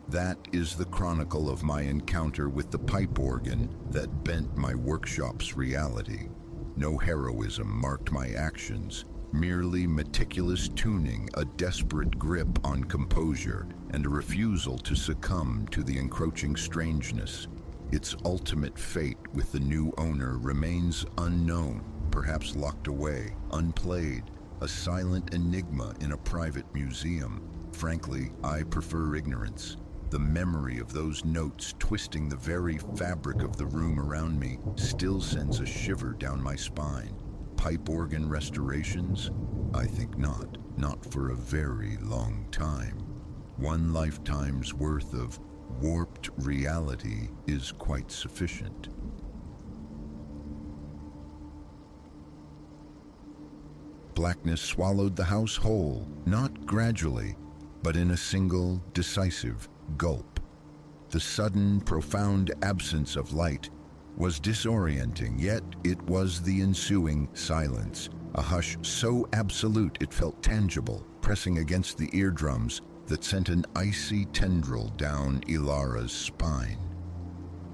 That is the chronicle of my encounter with the pipe organ that bent my workshop's reality. No heroism marked my actions, merely meticulous tuning, a desperate grip on composure, and a refusal to succumb to the encroaching strangeness. Its ultimate fate with the new owner remains unknown, perhaps locked away, unplayed, a silent enigma in a private museum. Frankly, I prefer ignorance. The memory of those notes twisting the very fabric of the room around me still sends a shiver down my spine. Pipe organ restorations? I think not. Not for a very long time. One lifetime's worth of warped reality is quite sufficient. Blackness swallowed the house whole, not gradually, but in a single, decisive gulp. The sudden, profound absence of light was disorienting, yet it was the ensuing silence, a hush so absolute it felt tangible, pressing against the eardrums that sent an icy tendril down Ilara's spine.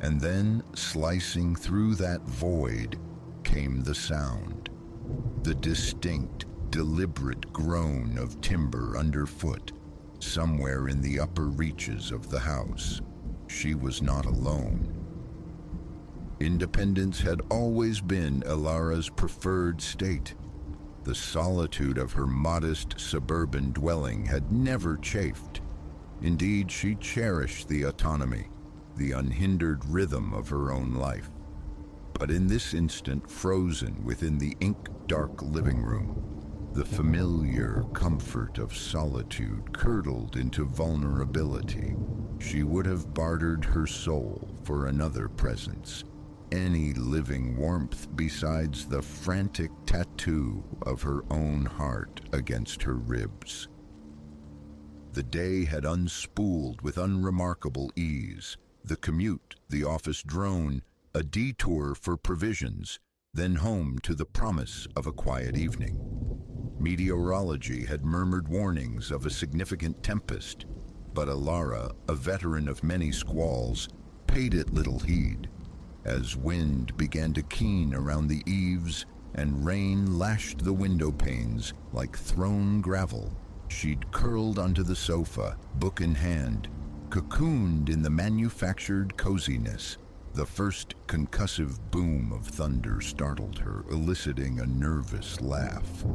And then, slicing through that void, came the sound. The distinct, deliberate groan of timber underfoot, somewhere in the upper reaches of the house. She was not alone. Independence had always been Ilara's preferred state. The solitude of her modest suburban dwelling had never chafed. Indeed, she cherished the autonomy, the unhindered rhythm of her own life. But in this instant, frozen within the ink-dark living room, the familiar comfort of solitude curdled into vulnerability. She would have bartered her soul for another presence, any living warmth besides the frantic tattoo of her own heart against her ribs. The day had unspooled with unremarkable ease. The commute, the office drone, a detour for provisions, then home to the promise of a quiet evening. Meteorology had murmured warnings of a significant tempest, but Alara, a veteran of many squalls, paid it little heed. As wind began to keen around the eaves and rain lashed the window panes like thrown gravel, she'd curled onto the sofa, book in hand, cocooned in the manufactured coziness. The first concussive boom of thunder startled her, eliciting a nervous laugh.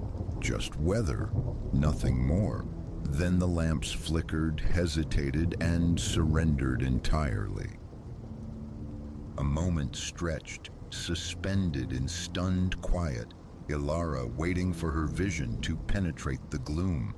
Just weather, nothing more. Then the lamps flickered, hesitated, and surrendered entirely. A moment stretched, suspended in stunned quiet, Alara waiting for her vision to penetrate the gloom.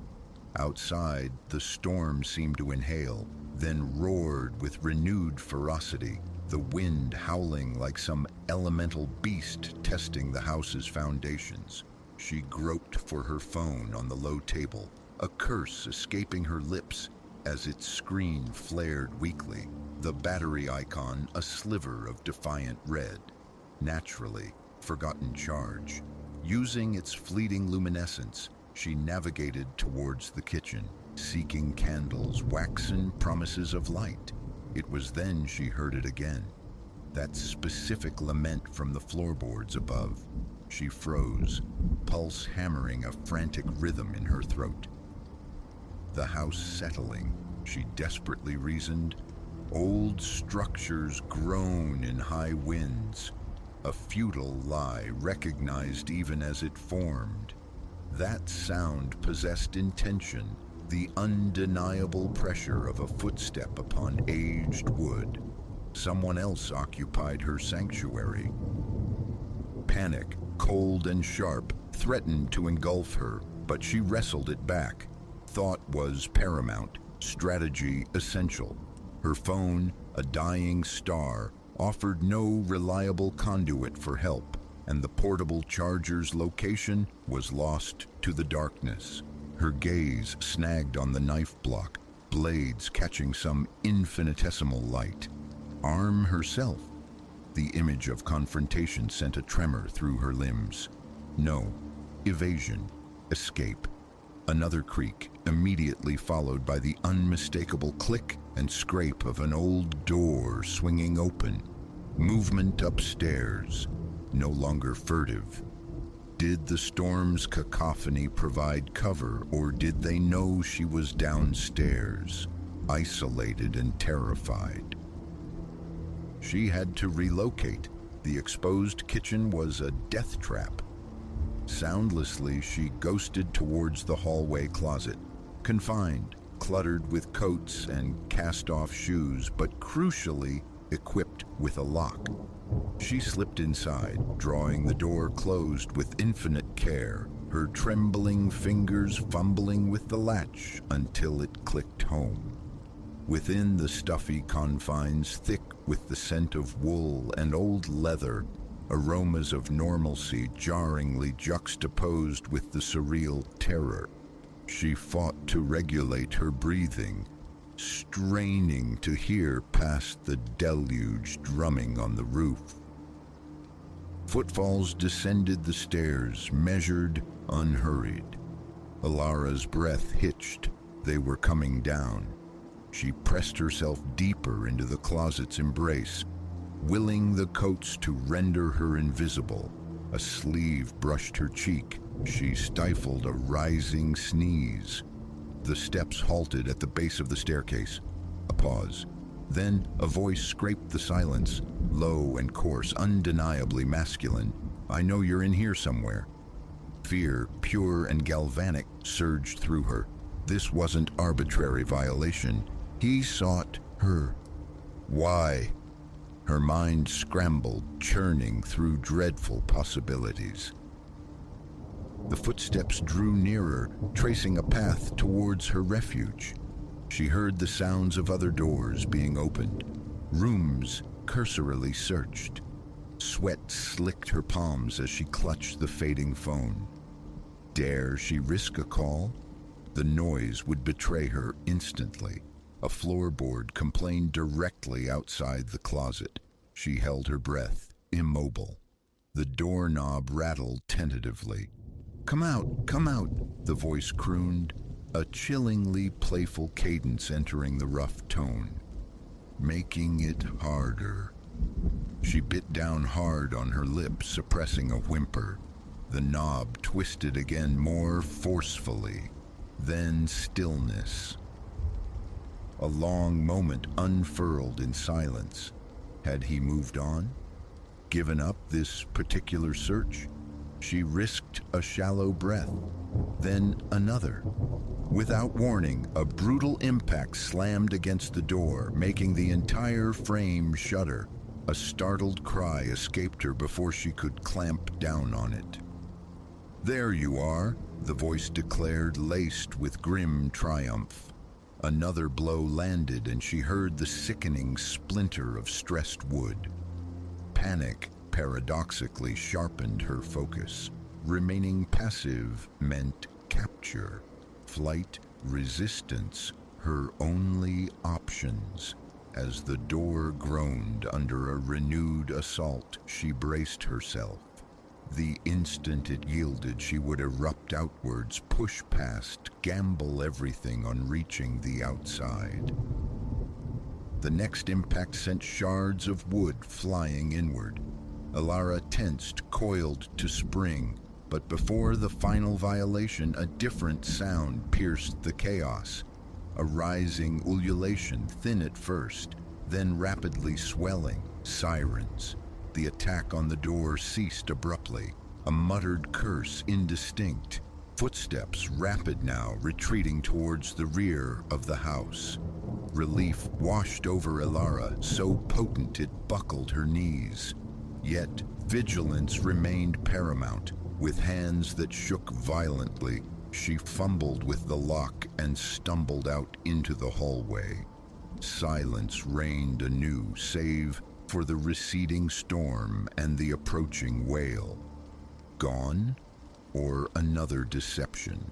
Outside, the storm seemed to inhale, then roared with renewed ferocity, the wind howling like some elemental beast testing the house's foundations. She groped for her phone on the low table, a curse escaping her lips as its screen flared weakly, the battery icon a sliver of defiant red. Naturally, forgotten charge. Using its fleeting luminescence, she navigated towards the kitchen, seeking candles, waxen promises of light. It was then she heard it again, that specific lament from the floorboards above. She froze, pulse hammering a frantic rhythm in her throat. The house settling, she desperately reasoned. Old structures groan in high winds, a futile lie recognized even as it formed. That sound possessed intention, the undeniable pressure of a footstep upon aged wood. Someone else occupied her sanctuary. Panic, cold and sharp, threatened to engulf her, but she wrestled it back. Thought was paramount, strategy essential. Her phone, a dying star, offered no reliable conduit for help, and the portable charger's location was lost to the darkness. Her gaze snagged on the knife block, blades catching some infinitesimal light. Arm herself. The image of confrontation sent a tremor through her limbs. No. Evasion. Escape. Another creak, immediately followed by the unmistakable click and scrape of an old door swinging open. Movement upstairs, no longer furtive. Did the storm's cacophony provide cover, or did they know she was downstairs, isolated and terrified? She had to relocate. The exposed kitchen was a death trap. Soundlessly, she ghosted towards the hallway closet, confined, cluttered with coats and cast-off shoes, but crucially equipped with a lock. She slipped inside, drawing the door closed with infinite care, her trembling fingers fumbling with the latch until it clicked home. Within the stuffy confines, thick with the scent of wool and old leather, aromas of normalcy jarringly juxtaposed with the surreal terror. She fought to regulate her breathing, straining to hear past the deluge drumming on the roof. Footfalls descended the stairs, measured, unhurried. Alara's breath hitched. They were coming down. She pressed herself deeper into the closet's embrace, willing the coats to render her invisible. A sleeve brushed her cheek. She stifled a rising sneeze. The steps halted at the base of the staircase. A pause. Then a voice scraped the silence, low and coarse, undeniably masculine. "I know you're in here somewhere." Fear, pure and galvanic, surged through her. This wasn't arbitrary violation. He sought her. Why? Her mind scrambled, churning through dreadful possibilities. The footsteps drew nearer, tracing a path towards her refuge. She heard the sounds of other doors being opened, rooms cursorily searched. Sweat slicked her palms as she clutched the fading phone. Dare she risk a call? The noise would betray her instantly. A floorboard complained directly outside the closet. She held her breath, immobile. The doorknob rattled tentatively. Come out," the voice crooned, a chillingly playful cadence entering the rough tone. Making it harder. She bit down hard on her lip, suppressing a whimper. The knob twisted again more forcefully. Then stillness. A long moment unfurled in silence. Had he moved on? Given up this particular search? She risked a shallow breath, then another. Without warning, a brutal impact slammed against the door, making the entire frame shudder. A startled cry escaped her before she could clamp down on it. "There you are," the voice declared, laced with grim triumph. Another blow landed and she heard the sickening splinter of stressed wood. Panic paradoxically sharpened her focus. Remaining passive meant capture. Flight, resistance, her only options. As the door groaned under a renewed assault, she braced herself. The instant it yielded, she would erupt outwards, push past, gamble everything on reaching the outside. The next impact sent shards of wood flying inward. Alara tensed, coiled to spring, but before the final violation, a different sound pierced the chaos. A rising ululation, thin at first, then rapidly swelling, sirens. The attack on the door ceased abruptly, a muttered curse indistinct. Footsteps, rapid now, retreating towards the rear of the house. Relief washed over Alara, so potent it buckled her knees. Yet vigilance remained paramount. With hands that shook violently, she fumbled with the lock and stumbled out into the hallway. Silence reigned anew, save for the receding storm and the approaching wail. Gone? Or another deception?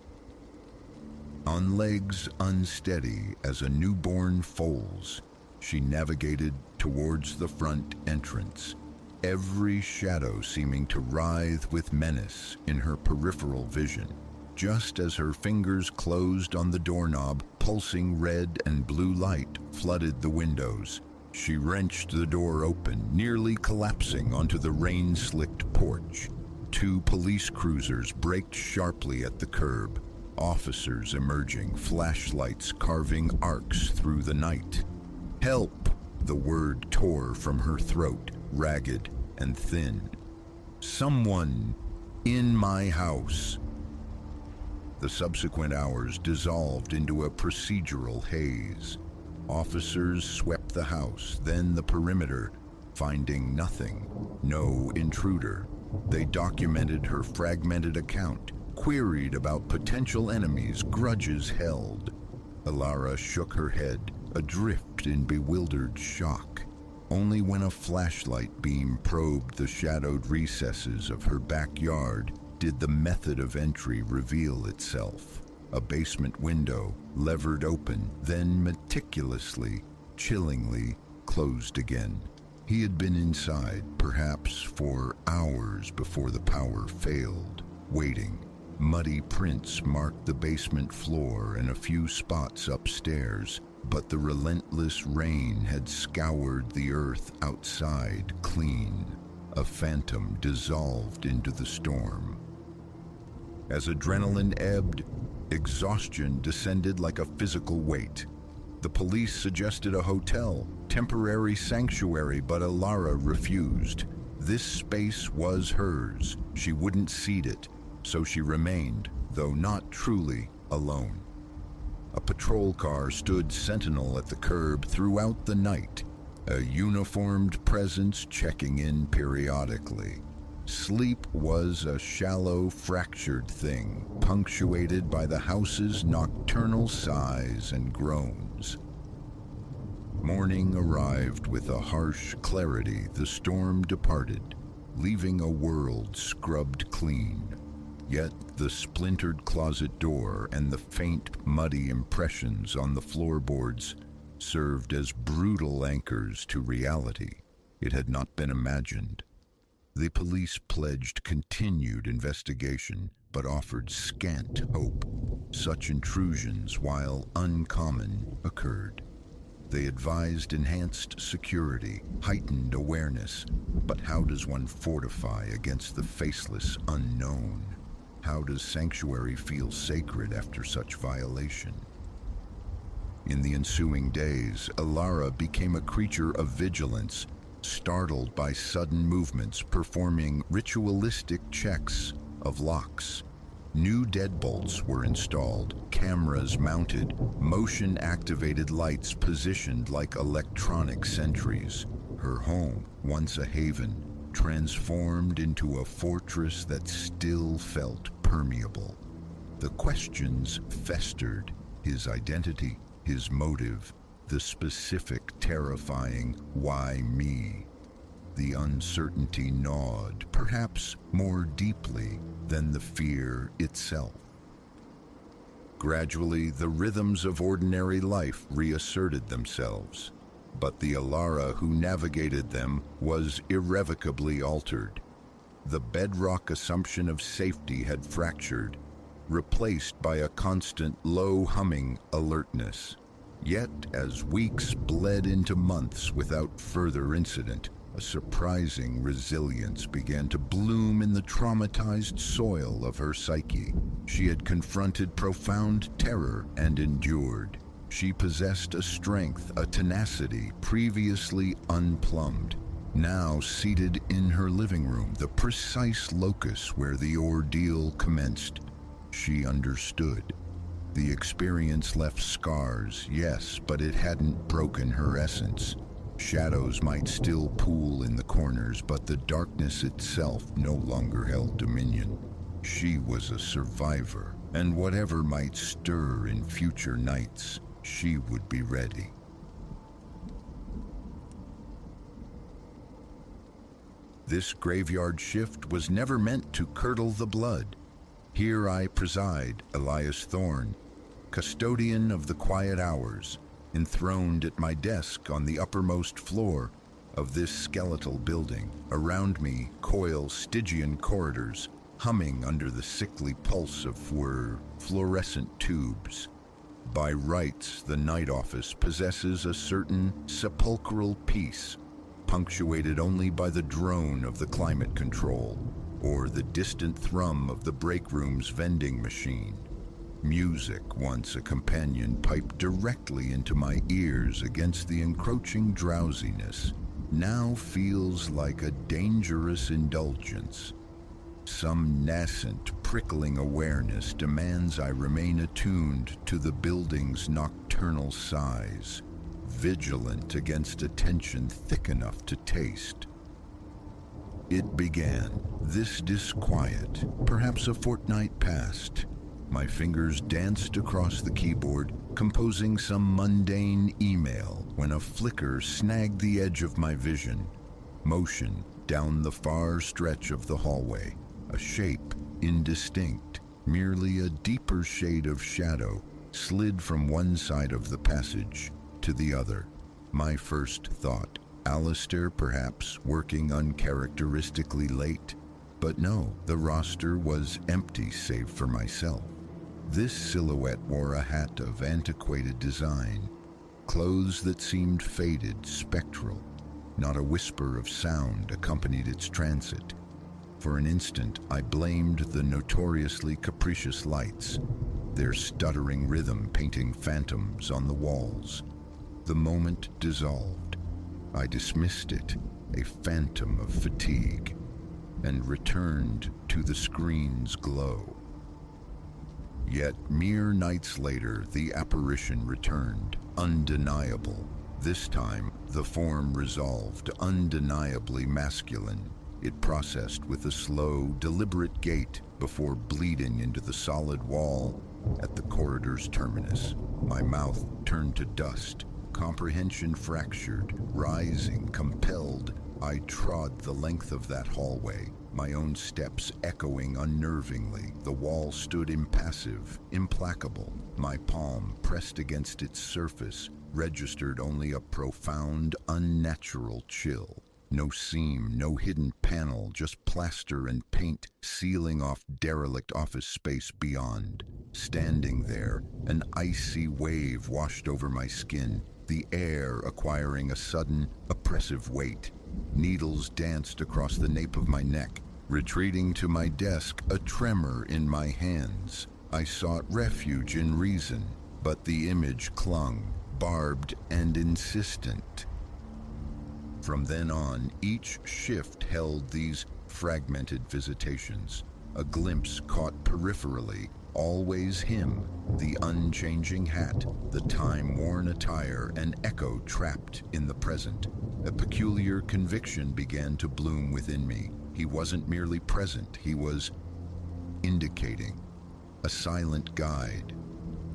On legs unsteady as a newborn foals, she navigated towards the front entrance, every shadow seeming to writhe with menace in her peripheral vision. Just as her fingers closed on the doorknob, pulsing red and blue light flooded the windows. She wrenched the door open, nearly collapsing onto the rain-slicked porch. Two police cruisers braked sharply at the curb, officers emerging, flashlights carving arcs through the night. "Help!" The word tore from her throat, ragged and thin. "Someone in my house." The subsequent hours dissolved into a procedural haze. Officers swept the house, then the perimeter, finding nothing, no intruder. They documented her fragmented account, queried about potential enemies, grudges held. Alara shook her head, adrift in bewildered shock. Only when a flashlight beam probed the shadowed recesses of her backyard did the method of entry reveal itself. A basement window, levered open, then meticulously, chillingly closed again. He had been inside, perhaps for hours before the power failed, waiting. Muddy prints marked the basement floor and a few spots upstairs, but the relentless rain had scoured the earth outside clean. A phantom dissolved into the storm. As adrenaline ebbed, exhaustion descended like a physical weight. The police suggested a hotel, temporary sanctuary, but Alara refused. This space was hers. She wouldn't cede it, so she remained, though not truly, alone. A patrol car stood sentinel at the curb throughout the night, a uniformed presence checking in periodically. Sleep was a shallow, fractured thing, punctuated by the house's nocturnal sighs and groans. Morning arrived with a harsh clarity. The storm departed, leaving a world scrubbed clean. Yet the splintered closet door and the faint, muddy impressions on the floorboards served as brutal anchors to reality. It had not been imagined. The police pledged continued investigation, but offered scant hope. Such intrusions, while uncommon, occurred. They advised enhanced security, heightened awareness, but how does one fortify against the faceless unknown? How does sanctuary feel sacred after such violation? In the ensuing days, Alara became a creature of vigilance, startled by sudden movements, performing ritualistic checks of locks. New deadbolts were installed, cameras mounted, motion-activated lights positioned like electronic sentries. Her home, once a haven, transformed into a fortress that still felt permeable. The questions festered: his identity, his motive, the specific, terrifying "why me?" The uncertainty gnawed, perhaps more deeply than the fear itself. Gradually, the rhythms of ordinary life reasserted themselves, but the Alara who navigated them was irrevocably altered. The bedrock assumption of safety had fractured, replaced by a constant low-humming alertness. Yet, as weeks bled into months without further incident, a surprising resilience began to bloom in the traumatized soil of her psyche. She had confronted profound terror and endured. She possessed a strength, a tenacity previously unplumbed. Now seated in her living room, the precise locus where the ordeal commenced, she understood. The experience left scars, yes, but it hadn't broken her essence. Shadows might still pool in the corners, but the darkness itself no longer held dominion. She was a survivor, and whatever might stir in future nights, she would be ready. This graveyard shift was never meant to curdle the blood. Here I preside, Elias Thorne, custodian of the quiet hours, enthroned at my desk on the uppermost floor of this skeletal building. Around me coil Stygian corridors, humming under the sickly pulse of fluorescent tubes. By rights, the night office possesses a certain sepulchral peace, punctuated only by the drone of the climate control, or the distant thrum of the break room's vending machine. Music, once a companion, piped directly into my ears against the encroaching drowsiness, now feels like a dangerous indulgence. Some nascent, prickling awareness demands I remain attuned to the building's nocturnal sighs, vigilant against a tension thick enough to taste. It began, this disquiet, perhaps a fortnight past. My fingers danced across the keyboard, composing some mundane email, when a flicker snagged the edge of my vision. Motion down the far stretch of the hallway, a shape indistinct, merely a deeper shade of shadow, slid from one side of the passage to the other. My first thought, Alistair perhaps working uncharacteristically late? But no, the roster was empty save for myself. This silhouette wore a hat of antiquated design, clothes that seemed faded, spectral. Not a whisper of sound accompanied its transit. For an instant, I blamed the notoriously capricious lights, their stuttering rhythm painting phantoms on the walls. The moment dissolved. I dismissed it, a phantom of fatigue, and returned to the screen's glow. Yet mere nights later, the apparition returned, undeniable. This time, the form resolved, undeniably masculine. It processed with a slow, deliberate gait before bleeding into the solid wall at the corridor's terminus. My mouth turned to dust, comprehension fractured, rising, compelled. I trod the length of that hallway, my own steps echoing unnervingly. The wall stood impassive, implacable. My palm, pressed against its surface, registered only a profound, unnatural chill. No seam, no hidden panel, just plaster and paint sealing off derelict office space beyond. Standing there, an icy wave washed over my skin, the air acquiring a sudden, oppressive weight. Needles danced across the nape of my neck. Retreating to my desk, a tremor in my hands. I sought refuge in reason, but the image clung, barbed and insistent. From then on, each shift held these fragmented visitations, a glimpse caught peripherally, always him, the unchanging hat, the time-worn attire, an echo trapped in the present. A peculiar conviction began to bloom within me. He wasn't merely present, he was indicating, a silent guide.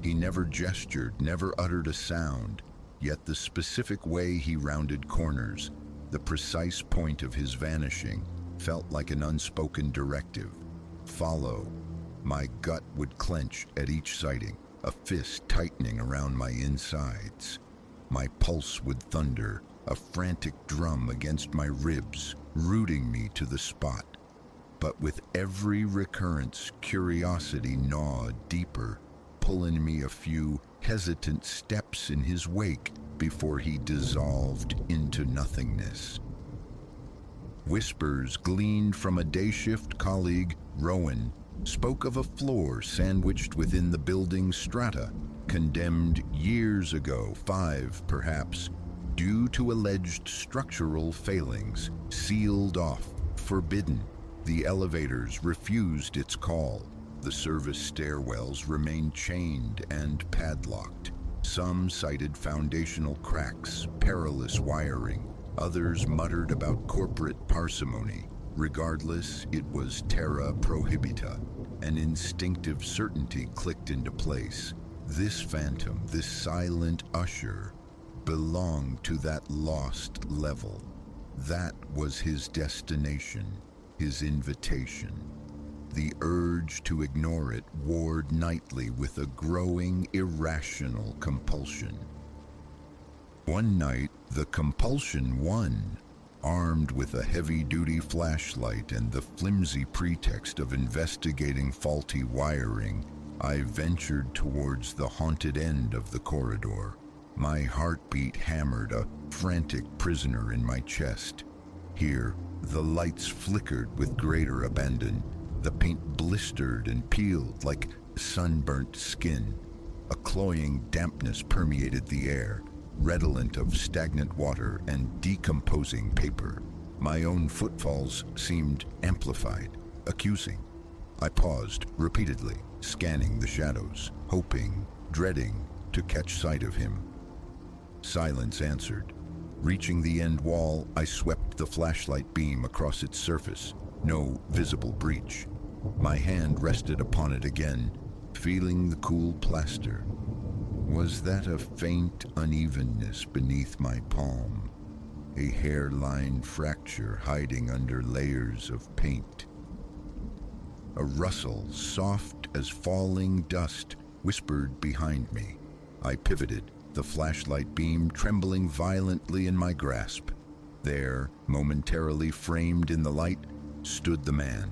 He never gestured, never uttered a sound, yet the specific way he rounded corners, the precise point of his vanishing, felt like an unspoken directive. Follow. My gut would clench at each sighting, a fist tightening around my insides. My pulse would thunder, a frantic drum against my ribs, rooting me to the spot. But with every recurrence, curiosity gnawed deeper, pulling me a few hesitant steps in his wake before he dissolved into nothingness. Whispers gleaned from a day-shift colleague, Rowan, spoke of a floor sandwiched within the building's strata, condemned years ago, 5 perhaps, due to alleged structural failings, sealed off, forbidden. The elevators refused its call. The service stairwells remained chained and padlocked. Some cited foundational cracks, perilous wiring. Others muttered about corporate parsimony. Regardless, it was terra prohibita. An instinctive certainty clicked into place. This phantom, this silent usher, belonged to that lost level. That was his destination, his invitation. The urge to ignore it warred nightly with a growing, irrational compulsion. One night, the compulsion won. Armed with a heavy-duty flashlight and the flimsy pretext of investigating faulty wiring, I ventured towards the haunted end of the corridor. My heartbeat hammered, a frantic prisoner in my chest. Here, the lights flickered with greater abandon. The paint blistered and peeled like sunburnt skin. A cloying dampness permeated the air, redolent of stagnant water and decomposing paper. My own footfalls seemed amplified, accusing. I paused repeatedly, scanning the shadows, hoping, dreading to catch sight of him. Silence answered. Reaching the end wall, I swept the flashlight beam across its surface. No visible breach. My hand rested upon it again, feeling the cool plaster. Was that a faint unevenness beneath my palm? A hairline fracture hiding under layers of paint? A rustle, soft as falling dust, whispered behind me. I pivoted, the flashlight beam trembling violently in my grasp. There, momentarily framed in the light, stood the man.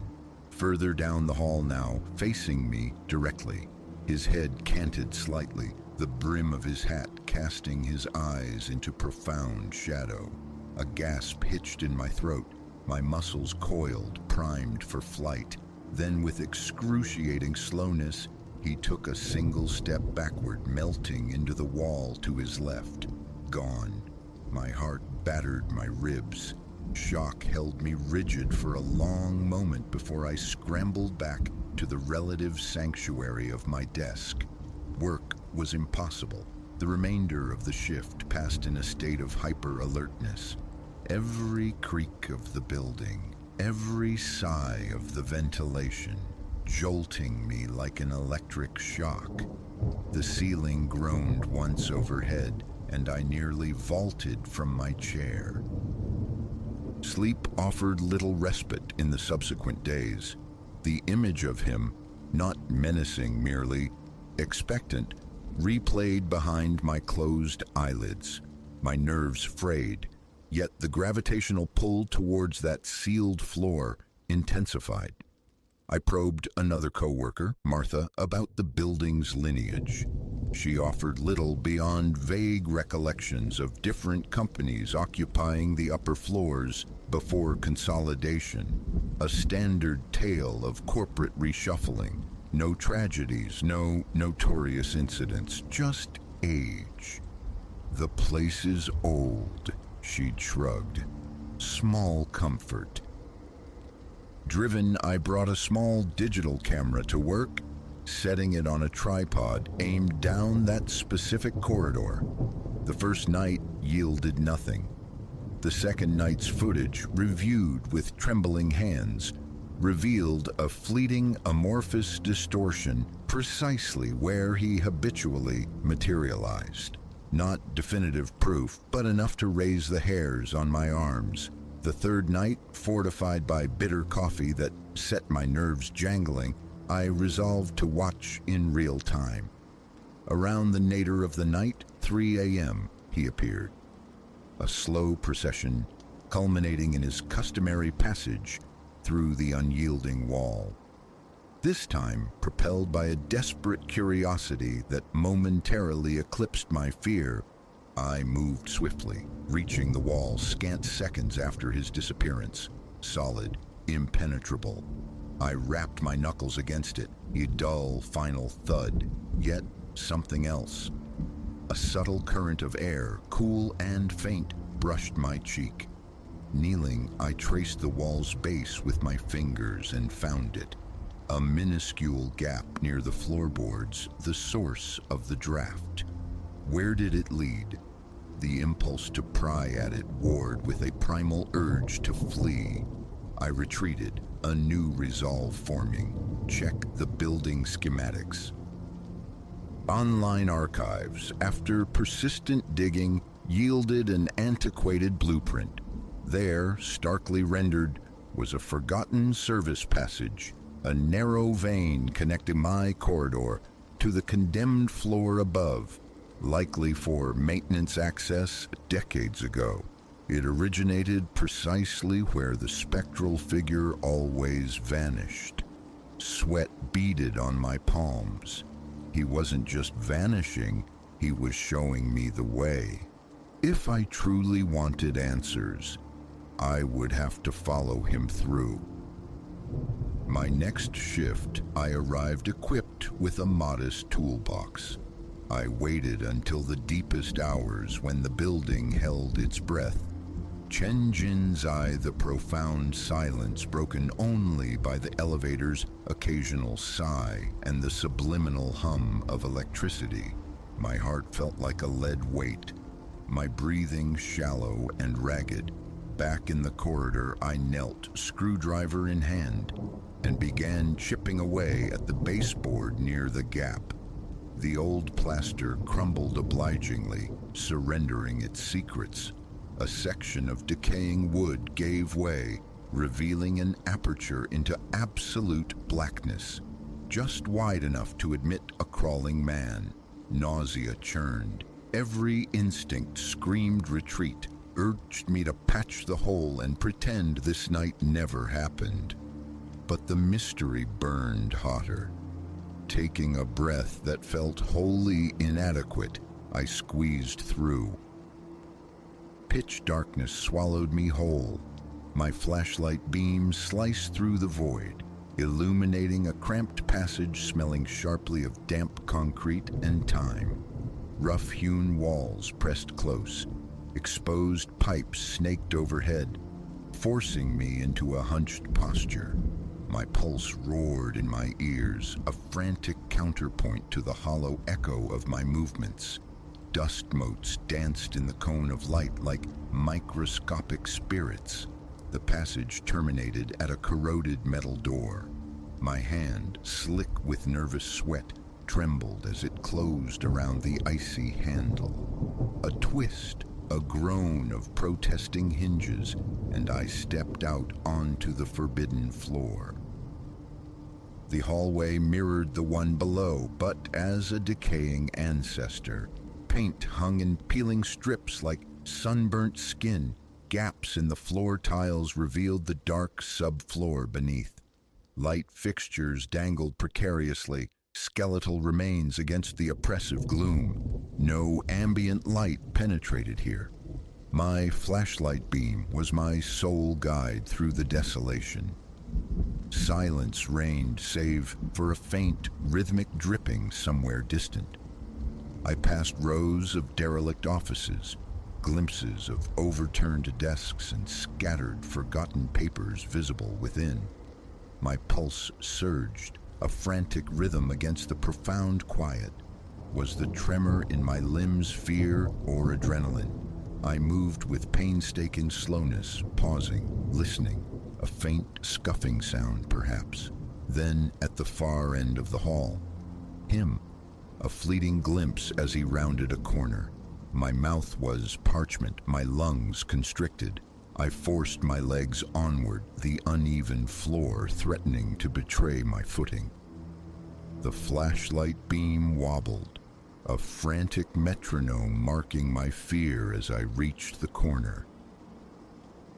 Further down the hall now, facing me directly. His head canted slightly, the brim of his hat casting his eyes into profound shadow. A gasp hitched in my throat, my muscles coiled, primed for flight. Then with excruciating slowness, he took a single step backward, melting into the wall to his left. Gone. My heart battered my ribs. Shock held me rigid for a long moment before I scrambled back to the relative sanctuary of my desk. Work was impossible. The remainder of the shift passed in a state of hyper-alertness. Every creak of the building, every sigh of the ventilation, jolting me like an electric shock. The ceiling groaned once overhead, and I nearly vaulted from my chair. Sleep offered little respite in the subsequent days. The image of him, not menacing merely, expectant, replayed behind my closed eyelids, my nerves frayed, yet the gravitational pull towards that sealed floor intensified. I probed another coworker, Martha, about the building's lineage. She offered little beyond vague recollections of different companies occupying the upper floors before consolidation, a standard tale of corporate reshuffling. No tragedies, no notorious incidents, just age. "The place is old," she'd shrugged. "Small comfort." Driven, I brought a small digital camera to work, setting it on a tripod aimed down that specific corridor. The first night yielded nothing. The second night's footage, reviewed with trembling hands, revealed a fleeting amorphous distortion precisely where he habitually materialized. Not definitive proof, but enough to raise the hairs on my arms. The third night, fortified by bitter coffee that set my nerves jangling, I resolved to watch in real time. Around the nadir of the night, 3 a.m., he appeared. A slow procession, culminating in his customary passage through the unyielding wall. This time, propelled by a desperate curiosity that momentarily eclipsed my fear, I moved swiftly, reaching the wall scant seconds after his disappearance. Solid, impenetrable. I rapped my knuckles against it, a dull, final thud, yet something else. A subtle current of air, cool and faint, brushed my cheek. Kneeling, I traced the wall's base with my fingers and found it. A minuscule gap near the floorboards, the source of the draft. Where did it lead? The impulse to pry at it warred with a primal urge to flee. I retreated, a new resolve forming. Check the building schematics. Online archives, after persistent digging, yielded an antiquated blueprint. There, starkly rendered, was a forgotten service passage, a narrow vein connecting my corridor to the condemned floor above, likely for maintenance access decades ago. It originated precisely where the spectral figure always vanished. Sweat beaded on my palms. He wasn't just vanishing, he was showing me the way. If I truly wanted answers, I would have to follow him through. My next shift, I arrived equipped with a modest toolbox. I waited until the deepest hours when the building held its breath. Chen Jin's eye, the profound silence broken only by the elevator's occasional sigh and the subliminal hum of electricity. My heart felt like a lead weight, my breathing shallow and ragged. Back in the corridor, I knelt, screwdriver in hand, and began chipping away at the baseboard near the gap. The old plaster crumbled obligingly, surrendering its secrets. A section of decaying wood gave way, revealing an aperture into absolute blackness, just wide enough to admit a crawling man. Nausea churned. Every instinct screamed retreat, urged me to patch the hole and pretend this night never happened. But the mystery burned hotter. Taking a breath that felt wholly inadequate, I squeezed through. Pitch darkness swallowed me whole. My flashlight beam sliced through the void, illuminating a cramped passage smelling sharply of damp concrete and time. Rough-hewn walls pressed close, exposed pipes snaked overhead, forcing me into a hunched posture. My pulse roared in my ears, a frantic counterpoint to the hollow echo of my movements. Dust motes danced in the cone of light like microscopic spirits. The passage terminated at a corroded metal door. My hand, slick with nervous sweat, trembled as it closed around the icy handle. A twist, a groan of protesting hinges, and I stepped out onto the forbidden floor. The hallway mirrored the one below, but as a decaying ancestor. Paint hung in peeling strips like sunburnt skin. Gaps in the floor tiles revealed the dark subfloor beneath. Light fixtures dangled precariously, skeletal remains against the oppressive gloom. No ambient light penetrated here. My flashlight beam was my sole guide through the desolation. Silence reigned save for a faint, rhythmic dripping somewhere distant. I passed rows of derelict offices, glimpses of overturned desks and scattered, forgotten papers visible within. My pulse surged, a frantic rhythm against the profound quiet. Was the tremor in my limbs fear or adrenaline? I moved with painstaking slowness, pausing, listening. A faint scuffing sound, perhaps. Then, at the far end of the hall, him. A fleeting glimpse as he rounded a corner. My mouth was parchment, my lungs constricted. I forced my legs onward, the uneven floor threatening to betray my footing. The flashlight beam wobbled, a frantic metronome marking my fear as I reached the corner.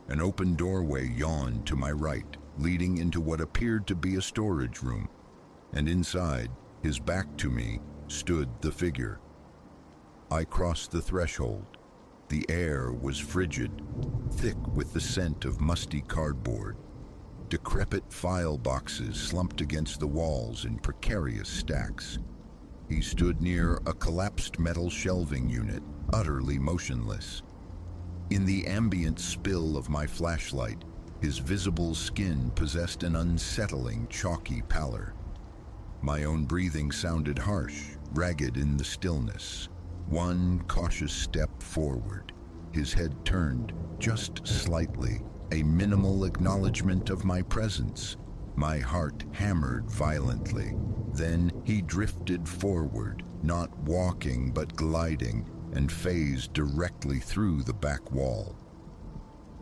An open doorway yawned to my right, leading into what appeared to be a storage room, and inside, his back to me, stood the figure. I crossed the threshold. The air was frigid, thick with the scent of musty cardboard. Decrepit file boxes slumped against the walls in precarious stacks. He stood near a collapsed metal shelving unit, utterly motionless. In the ambient spill of my flashlight, his visible skin possessed an unsettling, chalky pallor. My own breathing sounded harsh, ragged in the stillness. One cautious step forward, his head turned just slightly, a minimal acknowledgement of my presence. My heart hammered violently. Then he drifted forward, not walking but gliding, and phased directly through the back wall.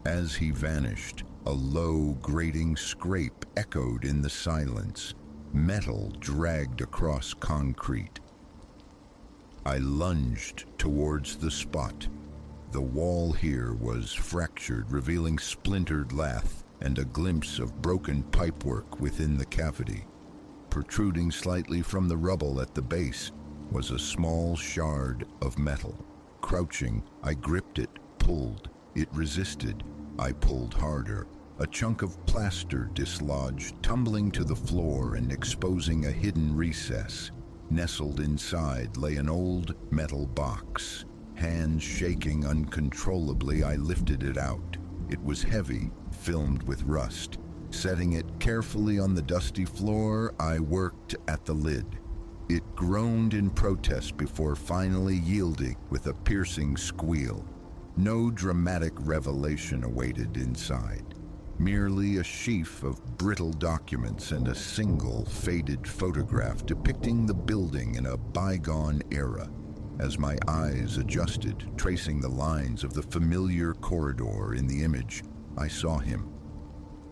As he vanished, a low, grating scrape echoed in the silence. Metal dragged across concrete. I lunged towards the spot. The wall here was fractured, revealing splintered lath and a glimpse of broken pipework within the cavity. Protruding slightly from the rubble at the base was a small shard of metal. Crouching, I gripped it, pulled. It resisted. I pulled harder. A chunk of plaster dislodged, tumbling to the floor and exposing a hidden recess. Nestled inside lay an old metal box. Hands shaking uncontrollably, I lifted it out. It was heavy, filmed with rust. Setting it carefully on the dusty floor, I worked at the lid. It groaned in protest before finally yielding with a piercing squeal. No dramatic revelation awaited inside. Merely a sheaf of brittle documents and a single faded photograph depicting the building in a bygone era. As my eyes adjusted, tracing the lines of the familiar corridor in the image, I saw him.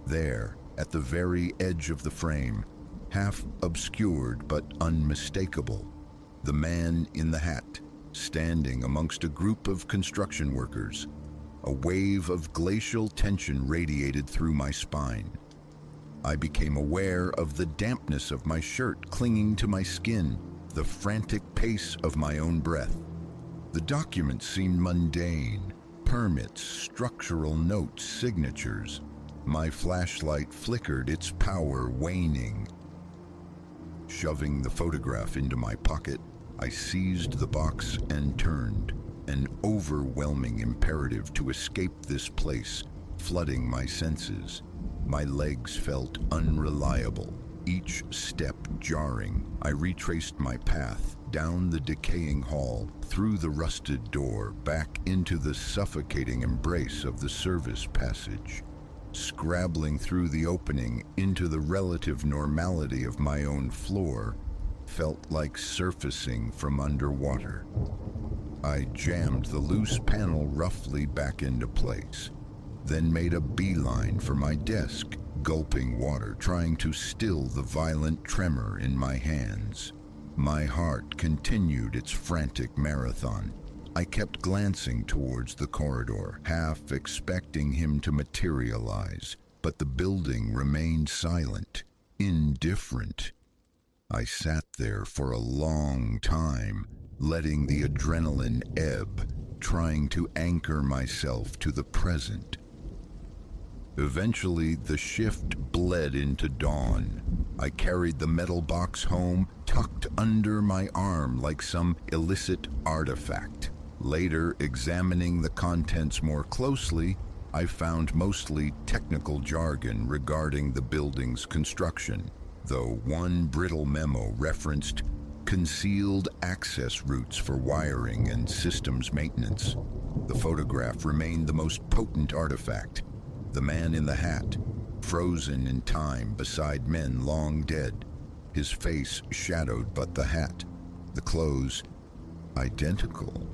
There, at the very edge of the frame, half obscured but unmistakable, the man in the hat, standing amongst a group of construction workers. A wave of glacial tension radiated through my spine. I became aware of the dampness of my shirt clinging to my skin, the frantic pace of my own breath. The documents seemed mundane, permits, structural notes, signatures. My flashlight flickered, its power waning. Shoving the photograph into my pocket, I seized the box and turned, an overwhelming imperative to escape this place, flooding my senses. My legs felt unreliable, each step jarring. I retraced my path, down the decaying hall, through the rusted door, back into the suffocating embrace of the service passage. Scrabbling through the opening into the relative normality of my own floor, felt like surfacing from underwater. I jammed the loose panel roughly back into place, then made a beeline for my desk, gulping water, trying to still the violent tremor in my hands. My heart continued its frantic marathon. I kept glancing towards the corridor, half expecting him to materialize, but the building remained silent, indifferent. I sat there for a long time, letting the adrenaline ebb, trying to anchor myself to the present. Eventually, the shift bled into dawn. I carried the metal box home, tucked under my arm like some illicit artifact. Later, examining the contents more closely, I found mostly technical jargon regarding the building's construction, though one brittle memo referenced concealed access routes for wiring and systems maintenance. The photograph remained the most potent artifact. The man in the hat, frozen in time beside men long dead, his face shadowed but the hat, the clothes identical.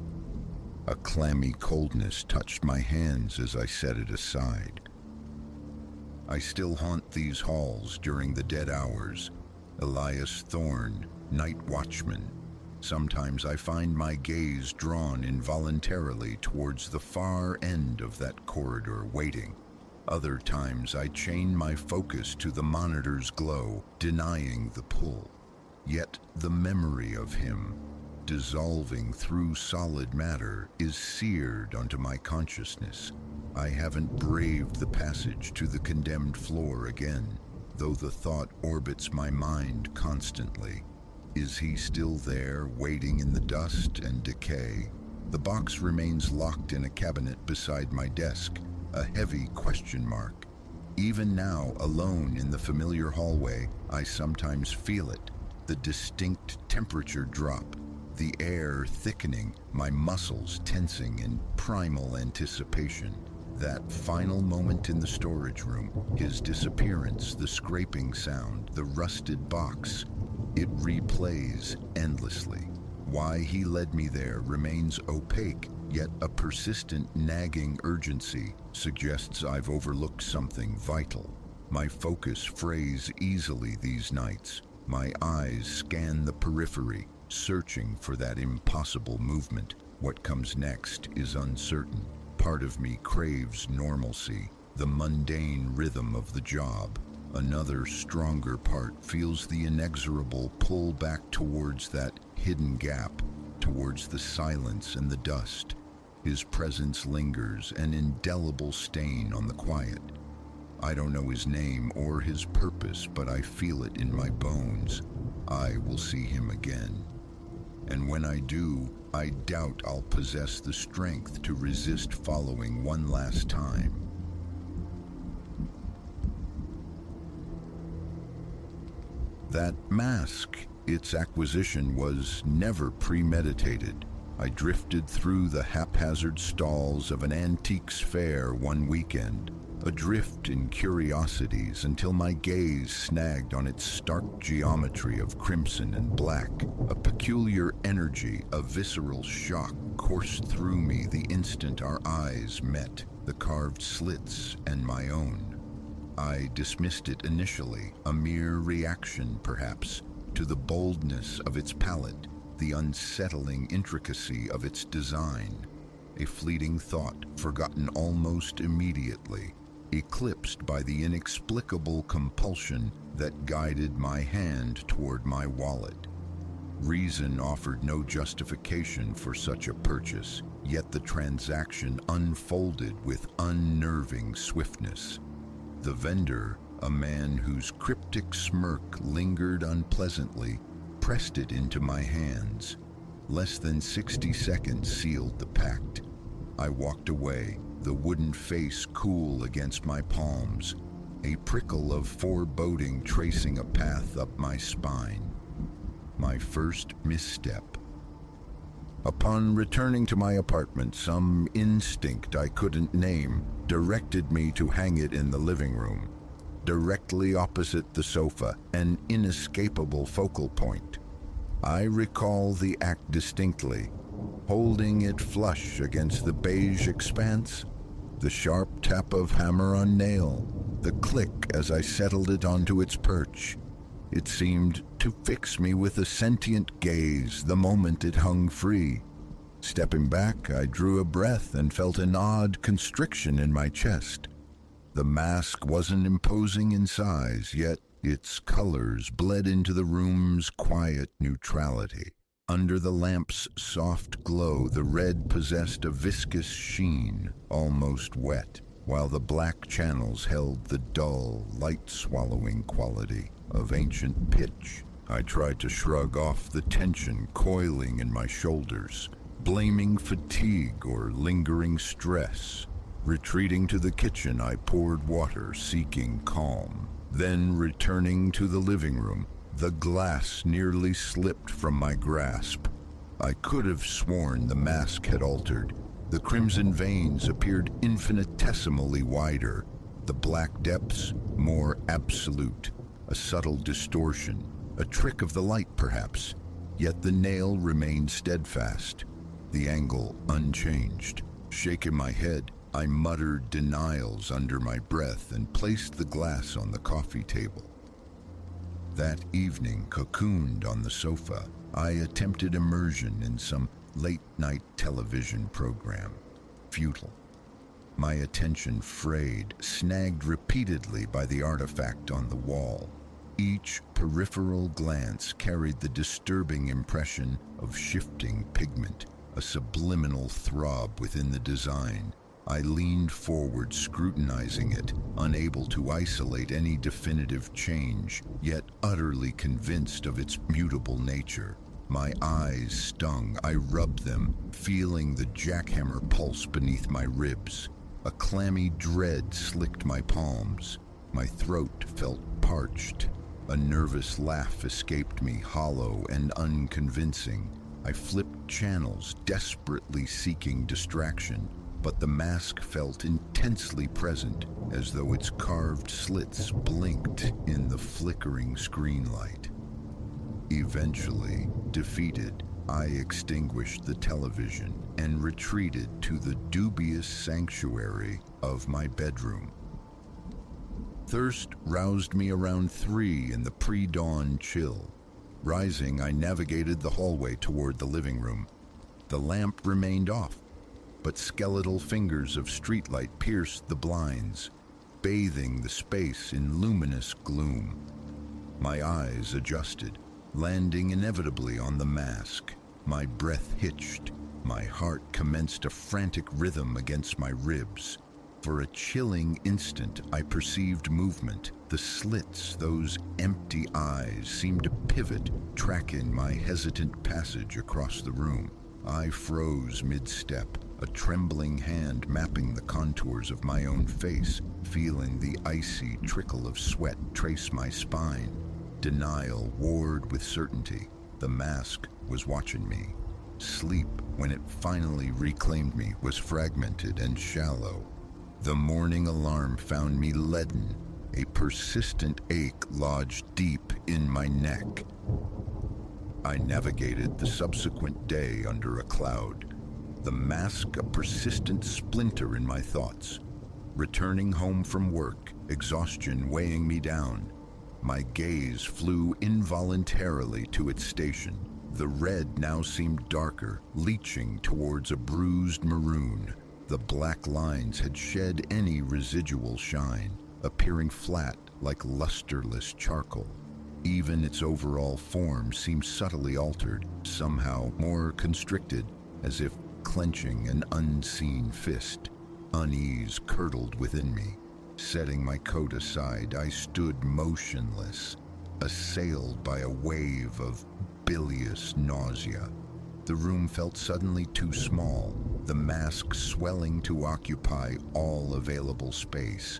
A clammy coldness touched my hands as I set it aside. I still haunt these halls during the dead hours. Elias Thorne, night watchman. Sometimes I find my gaze drawn involuntarily towards the far end of that corridor, waiting. Other times I chain my focus to the monitor's glow, denying the pull. Yet the memory of him, dissolving through solid matter, is seared onto my consciousness. I haven't braved the passage to the condemned floor again, though the thought orbits my mind constantly. Is he still there, waiting in the dust and decay? The box remains locked in a cabinet beside my desk, a heavy question mark. Even now, alone in the familiar hallway, I sometimes feel it, the distinct temperature drop, the air thickening, my muscles tensing in primal anticipation. That final moment in the storage room, his disappearance, the scraping sound, the rusted box, it replays endlessly. Why he led me there remains opaque, yet a persistent nagging urgency suggests I've overlooked something vital. My focus frays easily these nights. My eyes scan the periphery, searching for that impossible movement. What comes next is uncertain. Part of me craves normalcy, the mundane rhythm of the job. Another stronger part feels the inexorable pull back towards that hidden gap, towards the silence and the dust. His presence lingers, an indelible stain on the quiet. I don't know his name or his purpose, but I feel it in my bones. I will see him again. And when I do, I doubt I'll possess the strength to resist following one last time. That mask, its acquisition was never premeditated. I drifted through the haphazard stalls of an antiques fair one weekend, adrift in curiosities until my gaze snagged on its stark geometry of crimson and black. A peculiar energy, a visceral shock coursed through me the instant our eyes met, the carved slits and my own. I dismissed it initially, a mere reaction perhaps, to the boldness of its palette, the unsettling intricacy of its design. A fleeting thought, forgotten almost immediately, eclipsed by the inexplicable compulsion that guided my hand toward my wallet. Reason offered no justification for such a purchase, yet the transaction unfolded with unnerving swiftness. The vendor, a man whose cryptic smirk lingered unpleasantly, pressed it into my hands. Less than 60 seconds sealed the pact. I walked away, the wooden face cool against my palms, a prickle of foreboding tracing a path up my spine. My first misstep. Upon returning to my apartment, some instinct I couldn't name directed me to hang it in the living room, directly opposite the sofa, an inescapable focal point. I recall the act distinctly, holding it flush against the beige expanse, the sharp tap of hammer on nail, the click as I settled it onto its perch. It seemed to fix me with a sentient gaze the moment it hung free. Stepping back, I drew a breath and felt an odd constriction in my chest. The mask wasn't imposing in size, yet its colors bled into the room's quiet neutrality. Under the lamp's soft glow, the red possessed a viscous sheen, almost wet, while the black channels held the dull, light-swallowing quality of ancient pitch. I tried to shrug off the tension coiling in my shoulders, blaming fatigue or lingering stress. Retreating to the kitchen, I poured water, seeking calm. Then, returning to the living room, the glass nearly slipped from my grasp. I could have sworn the mask had altered. The crimson veins appeared infinitesimally wider, the black depths more absolute, a subtle distortion, a trick of the light perhaps, yet the nail remained steadfast, the angle unchanged. Shaking my head, I muttered denials under my breath and placed the glass on the coffee table. That evening, cocooned on the sofa, I attempted immersion in some late-night television program. Futile. My attention frayed, snagged repeatedly by the artifact on the wall. Each peripheral glance carried the disturbing impression of shifting pigment, a subliminal throb within the design. I leaned forward, scrutinizing it, unable to isolate any definitive change, yet utterly convinced of its mutable nature. My eyes stung. I rubbed them, feeling the jackhammer pulse beneath my ribs. A clammy dread slicked my palms. My throat felt parched. A nervous laugh escaped me, hollow and unconvincing. I flipped channels, desperately seeking distraction. But the mask felt intensely present, as though its carved slits blinked in the flickering screen light. Eventually, defeated, I extinguished the television and retreated to the dubious sanctuary of my bedroom. Thirst roused me around 3 in the pre-dawn chill. Rising, I navigated the hallway toward the living room. The lamp remained off, but skeletal fingers of streetlight pierced the blinds, bathing the space in luminous gloom. My eyes adjusted, landing inevitably on the mask. My breath hitched. My heart commenced a frantic rhythm against my ribs. For a chilling instant, I perceived movement. The slits, those empty eyes, seemed to pivot, tracking my hesitant passage across the room. I froze mid-step, a trembling hand mapping the contours of my own face, feeling the icy trickle of sweat trace my spine. Denial warred with certainty. The mask was watching me. Sleep, when it finally reclaimed me, was fragmented and shallow. The morning alarm found me leaden. A persistent ache lodged deep in my neck. I navigated the subsequent day under a cloud, the mask a persistent splinter in my thoughts. Returning home from work, exhaustion weighing me down, my gaze flew involuntarily to its station. The red now seemed darker, leaching towards a bruised maroon. The black lines had shed any residual shine, appearing flat like lusterless charcoal. Even its overall form seemed subtly altered, somehow more constricted, as if clenching an unseen fist. Unease curdled within me. Setting my coat aside, I stood motionless, assailed by a wave of bilious nausea. The room felt suddenly too small, the mask swelling to occupy all available space,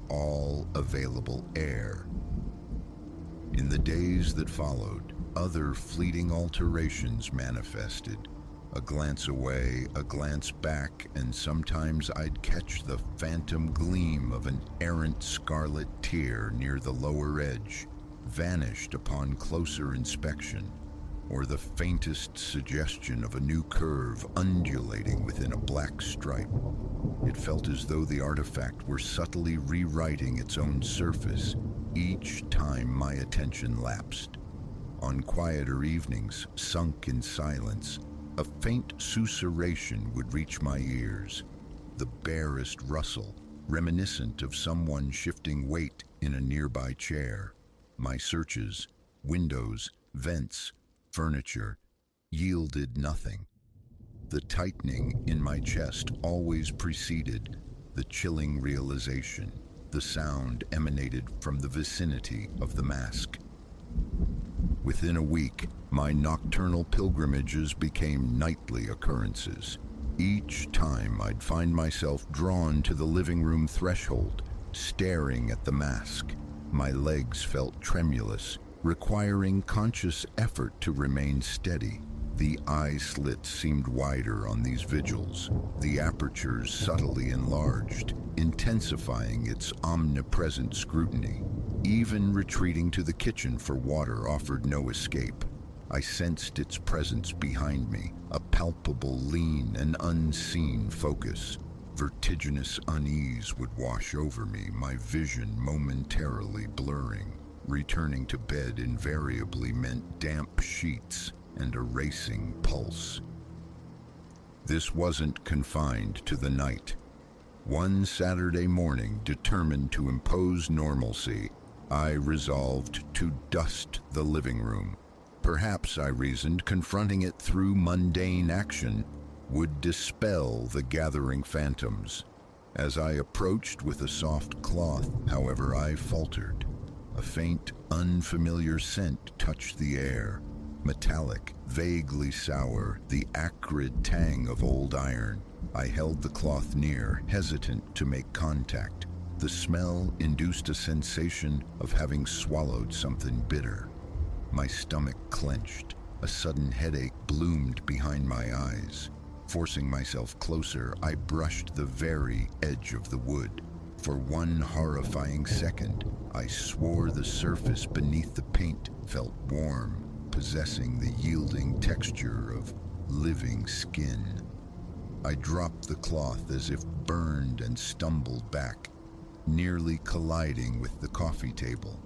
all available air. In the days that followed, other fleeting alterations manifested. A glance away, a glance back, and sometimes I'd catch the phantom gleam of an errant scarlet tear near the lower edge, vanished upon closer inspection. or the faintest suggestion of a new curve undulating within a black stripe. It felt as though the artifact were subtly rewriting its own surface each time my attention lapsed. On quieter evenings, sunk in silence, a faint susurration would reach my ears, the barest rustle, reminiscent of someone shifting weight in a nearby chair. My searches, windows, vents, furniture, yielded nothing. The tightening in my chest always preceded the chilling realization the sound emanated from the vicinity of the mask. Within a week, my nocturnal pilgrimages became nightly occurrences. Each time I'd find myself drawn to the living room threshold, staring at the mask. My legs felt tremulous, requiring conscious effort to remain steady. The eye slits seemed wider on these vigils, the apertures subtly enlarged, intensifying its omnipresent scrutiny. Even retreating to the kitchen for water offered no escape. I sensed its presence behind me, a palpable, lean, and unseen focus. Vertiginous unease would wash over me, my vision momentarily blurring. Returning to bed invariably meant damp sheets and a racing pulse. This wasn't confined to the night. One Saturday morning, determined to impose normalcy, I resolved to dust the living room. Perhaps, I reasoned, confronting it through mundane action would dispel the gathering phantoms. As I approached with a soft cloth, however, I faltered. A faint, unfamiliar scent touched the air. Metallic, vaguely sour, the acrid tang of old iron. I held the cloth near, hesitant to make contact. The smell induced a sensation of having swallowed something bitter. My stomach clenched. A sudden headache bloomed behind my eyes. Forcing myself closer, I brushed the very edge of the wood. For one horrifying second, I swore the surface beneath the paint felt warm, possessing the yielding texture of living skin. I dropped the cloth as if burned and stumbled back, nearly colliding with the coffee table.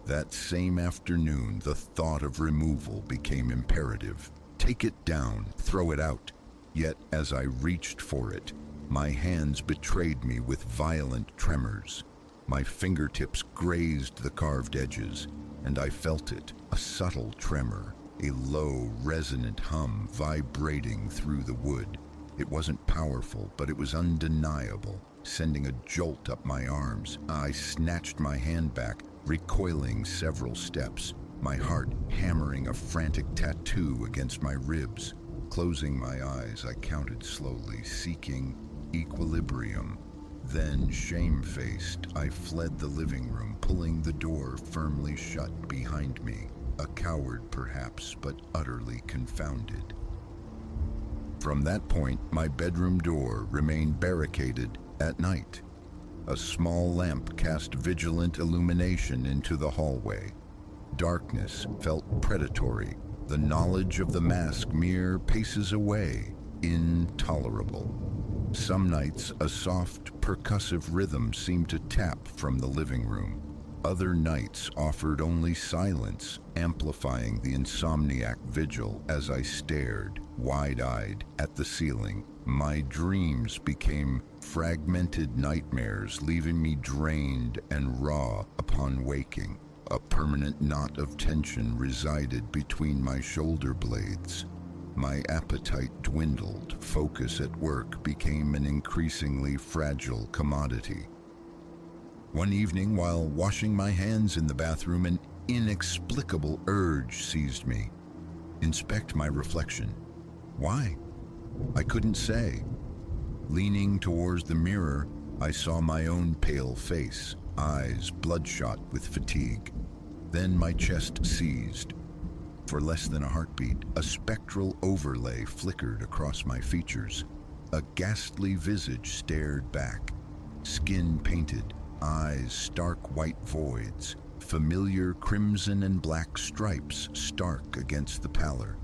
That same afternoon, the thought of removal became imperative. Take it down, throw it out. Yet as I reached for it, my hands betrayed me with violent tremors. My fingertips grazed the carved edges, and I felt it, a subtle tremor, a low, resonant hum vibrating through the wood. It wasn't powerful, but it was undeniable, sending a jolt up my arms. I snatched my hand back, recoiling several steps, my heart hammering a frantic tattoo against my ribs. Closing my eyes, I counted slowly, seeking equilibrium. Then, shamefaced, I fled the living room, pulling the door firmly shut behind me. A coward, perhaps, but utterly confounded. From that point, my bedroom door remained barricaded at night. A small lamp cast vigilant illumination into the hallway. Darkness felt predatory, the knowledge of the mask mere paces away, intolerable. Some nights, a soft, percussive rhythm seemed to tap from the living room. Other nights offered only silence, amplifying the insomniac vigil as I stared, wide-eyed, at the ceiling. My dreams became fragmented nightmares, leaving me drained and raw upon waking. A permanent knot of tension resided between my shoulder blades. My appetite dwindled. Focus at work became an increasingly fragile commodity. One evening, while washing my hands in the bathroom, an inexplicable urge seized me. Inspect my reflection. Why? I couldn't say. Leaning towards the mirror, I saw my own pale face, eyes bloodshot with fatigue. Then my chest seized. For less than a heartbeat, a spectral overlay flickered across my features. A ghastly visage stared back, skin painted, eyes stark white voids, familiar crimson and black stripes stark against the pallor.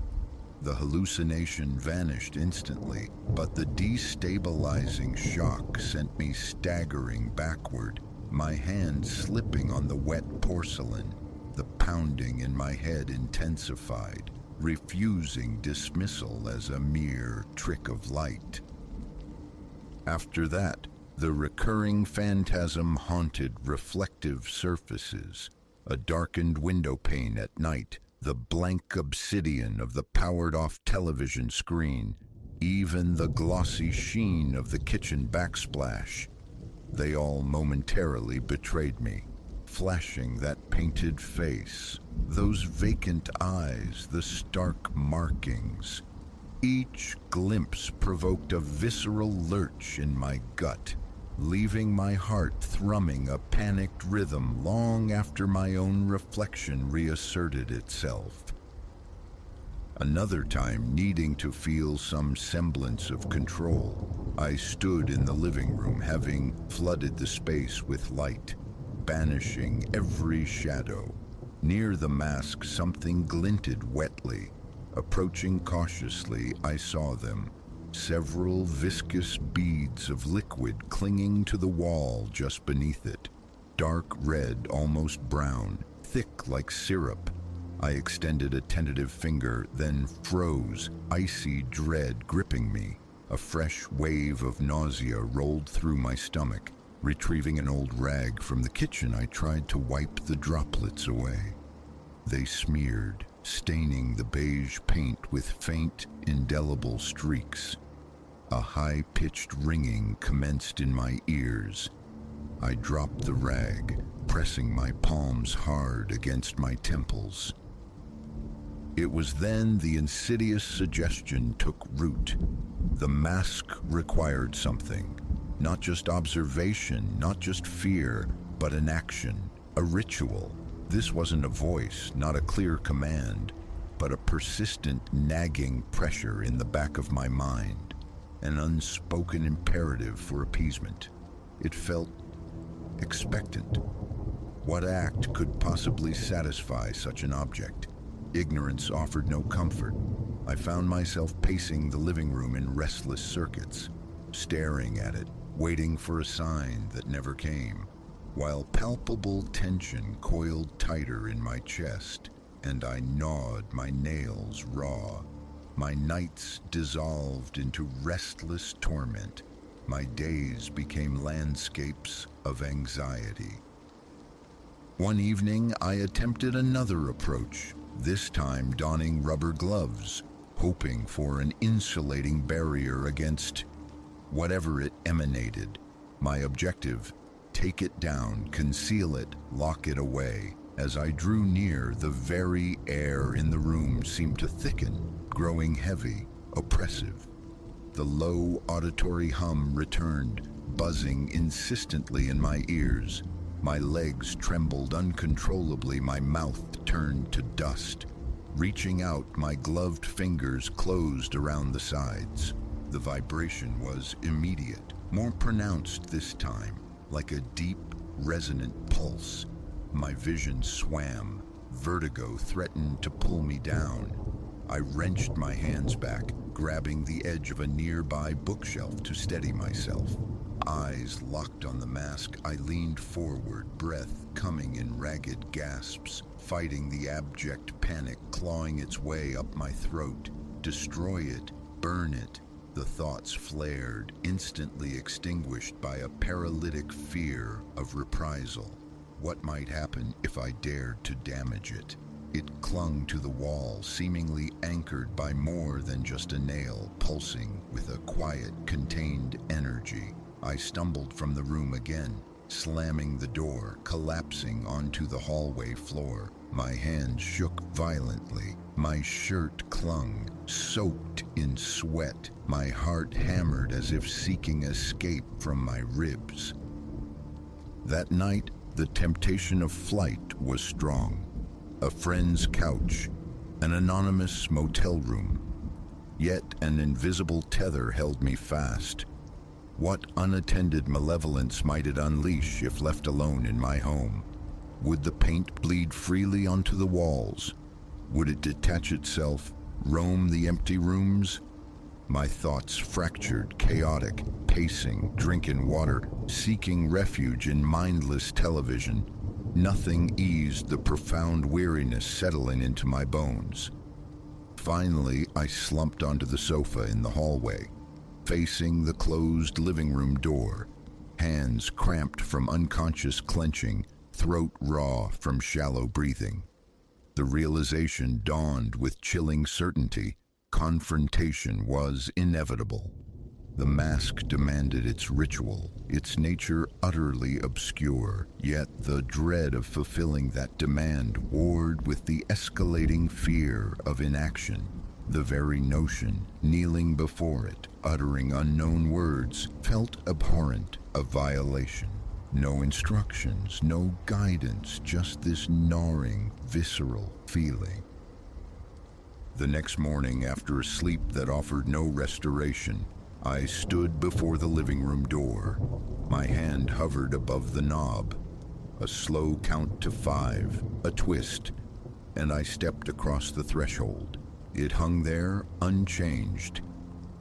The hallucination vanished instantly, but the destabilizing shock sent me staggering backward, my hand slipping on the wet porcelain. The pounding in my head intensified, refusing dismissal as a mere trick of light. After that, the recurring phantasm haunted reflective surfaces, a darkened window pane at night, the blank obsidian of the powered-off television screen, even the glossy sheen of the kitchen backsplash. They all momentarily betrayed me, flashing that painted face, those vacant eyes, the stark markings. Each glimpse provoked a visceral lurch in my gut, leaving my heart thrumming a panicked rhythm long after my own reflection reasserted itself. Another time, needing to feel some semblance of control, I stood in the living room, having flooded the space with light, banishing every shadow. Near the mask, something glinted wetly. Approaching cautiously, I saw them. Several viscous beads of liquid clinging to the wall just beneath it. Dark red, almost brown, thick like syrup. I extended a tentative finger, then froze, icy dread gripping me. A fresh wave of nausea rolled through my stomach. Retrieving an old rag from the kitchen, I tried to wipe the droplets away. They smeared, staining the beige paint with faint, indelible streaks. A high-pitched ringing commenced in my ears. I dropped the rag, pressing my palms hard against my temples. It was then the insidious suggestion took root. The mask required something. Not just observation, not just fear, but an action, a ritual. This wasn't a voice, not a clear command, but a persistent nagging pressure in the back of my mind, an unspoken imperative for appeasement. It felt expectant. What act could possibly satisfy such an object? Ignorance offered no comfort. I found myself pacing the living room in restless circuits, staring at it, waiting for a sign that never came, while palpable tension coiled tighter in my chest, and I gnawed my nails raw. My nights dissolved into restless torment. My days became landscapes of anxiety. One evening, I attempted another approach, this time donning rubber gloves, hoping for an insulating barrier against whatever it emanated. My objective: take it down, conceal it, lock it away. As I drew near, the very air in the room seemed to thicken, growing heavy, oppressive. The low auditory hum returned, buzzing insistently in my ears. My legs trembled uncontrollably, my mouth turned to dust. Reaching out, my gloved fingers closed around the sides. The vibration was immediate, more pronounced this time, like a deep, resonant pulse. My vision swam. Vertigo threatened to pull me down. I wrenched my hands back, grabbing the edge of a nearby bookshelf to steady myself. Eyes locked on the mask, I leaned forward, breath coming in ragged gasps, fighting the abject panic clawing its way up my throat. Destroy it, burn it. The thoughts flared, instantly extinguished by a paralytic fear of reprisal. What might happen if I dared to damage it? It clung to the wall, seemingly anchored by more than just a nail, pulsing with a quiet, contained energy. I stumbled from the room again, slamming the door, collapsing onto the hallway floor. My hands shook violently. My shirt clung, soaked in sweat. My heart hammered as if seeking escape from my ribs. That night, the temptation of flight was strong. A friend's couch, an anonymous motel room. Yet an invisible tether held me fast. What unattended malevolence might it unleash if left alone in my home? Would the paint bleed freely onto the walls? Would it detach itself, roam the empty rooms? My thoughts fractured, chaotic, pacing, drinking water, seeking refuge in mindless television. Nothing eased the profound weariness settling into my bones. Finally, I slumped onto the sofa in the hallway, facing the closed living room door, hands cramped from unconscious clenching, throat raw from shallow breathing. The realization dawned with chilling certainty. Confrontation was inevitable. The mask demanded its ritual, its nature utterly obscure, yet the dread of fulfilling that demand warred with the escalating fear of inaction. The very notion, kneeling before it, uttering unknown words, felt abhorrent, a violation. No instructions, no guidance, just this gnawing, visceral feeling. The next morning, after a sleep that offered no restoration, I stood before the living room door. My hand hovered above the knob. A slow count to 5, a twist, and I stepped across the threshold. It hung there, unchanged,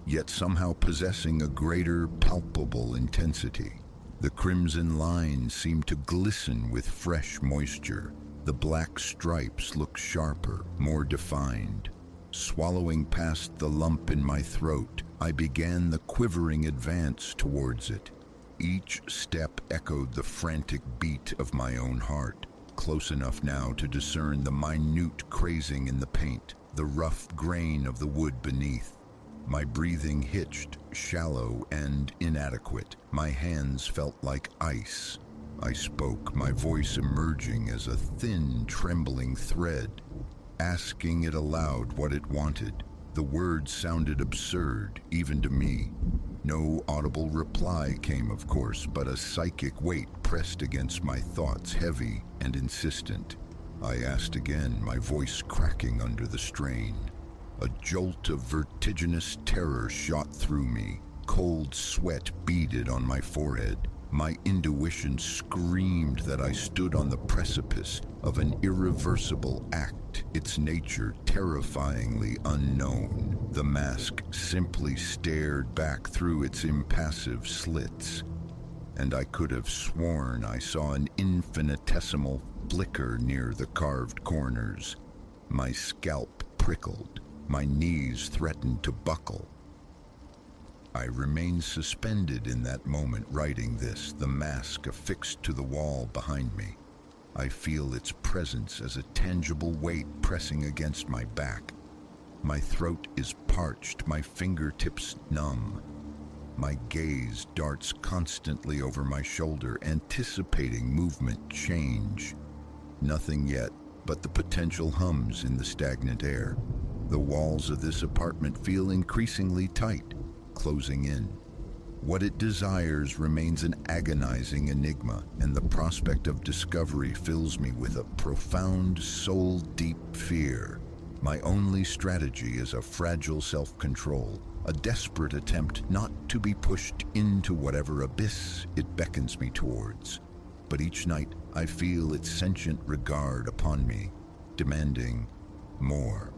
yet somehow possessing a greater, palpable intensity. The crimson lines seemed to glisten with fresh moisture. The black stripes looked sharper, more defined. Swallowing past the lump in my throat, I began the quivering advance towards it. Each step echoed the frantic beat of my own heart, close enough now to discern the minute crazing in the paint, the rough grain of the wood beneath. My breathing hitched, shallow and inadequate. My hands felt like ice. I spoke, my voice emerging as a thin, trembling thread, asking it aloud what it wanted. The words sounded absurd, even to me. No audible reply came, of course, but a psychic weight pressed against my thoughts, heavy and insistent. I asked again, my voice cracking under the strain. A jolt of vertiginous terror shot through me. Cold sweat beaded on my forehead. My intuition screamed that I stood on the precipice of an irreversible act, its nature terrifyingly unknown. The mask simply stared back through its impassive slits, and I could have sworn I saw an infinitesimal flicker near the carved corners. My scalp prickled. My knees threatened to buckle. I remained suspended in that moment writing this, the mask affixed to the wall behind me. I feel its presence as a tangible weight pressing against my back. My throat is parched, my fingertips numb. My gaze darts constantly over my shoulder, anticipating movement change. Nothing yet, but the potential hums in the stagnant air. The walls of this apartment feel increasingly tight, closing in. What it desires remains an agonizing enigma, and the prospect of discovery fills me with a profound, soul-deep fear. My only strategy is a fragile self-control, a desperate attempt not to be pushed into whatever abyss it beckons me towards. But each night I feel its sentient regard upon me, demanding more.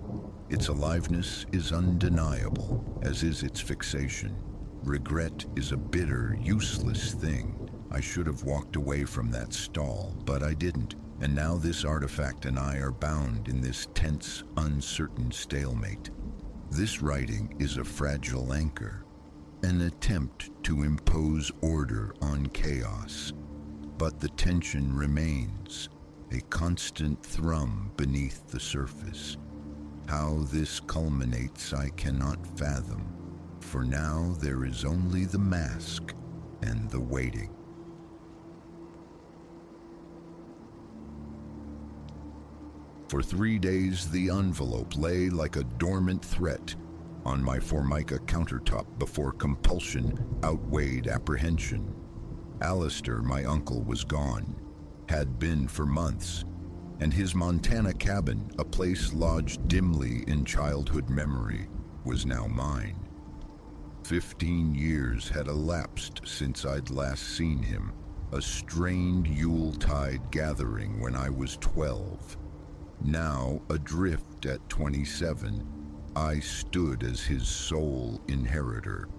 Its aliveness is undeniable, as is its fixation. Regret is a bitter, useless thing. I should have walked away from that stall, but I didn't, and now this artifact and I are bound in this tense, uncertain stalemate. This writing is a fragile anchor, an attempt to impose order on chaos. But the tension remains, a constant thrum beneath the surface. How this culminates I cannot fathom. For now there is only the mask and the waiting. For 3 days the envelope lay like a dormant threat on my Formica countertop before compulsion outweighed apprehension. Alistair, my uncle, was gone, had been for months, and his Montana cabin, a place lodged dimly in childhood memory, was now mine. 15 years had elapsed since I'd last seen him, a strained Yuletide gathering when I was 12. Now, adrift at 27, I stood as his sole inheritor.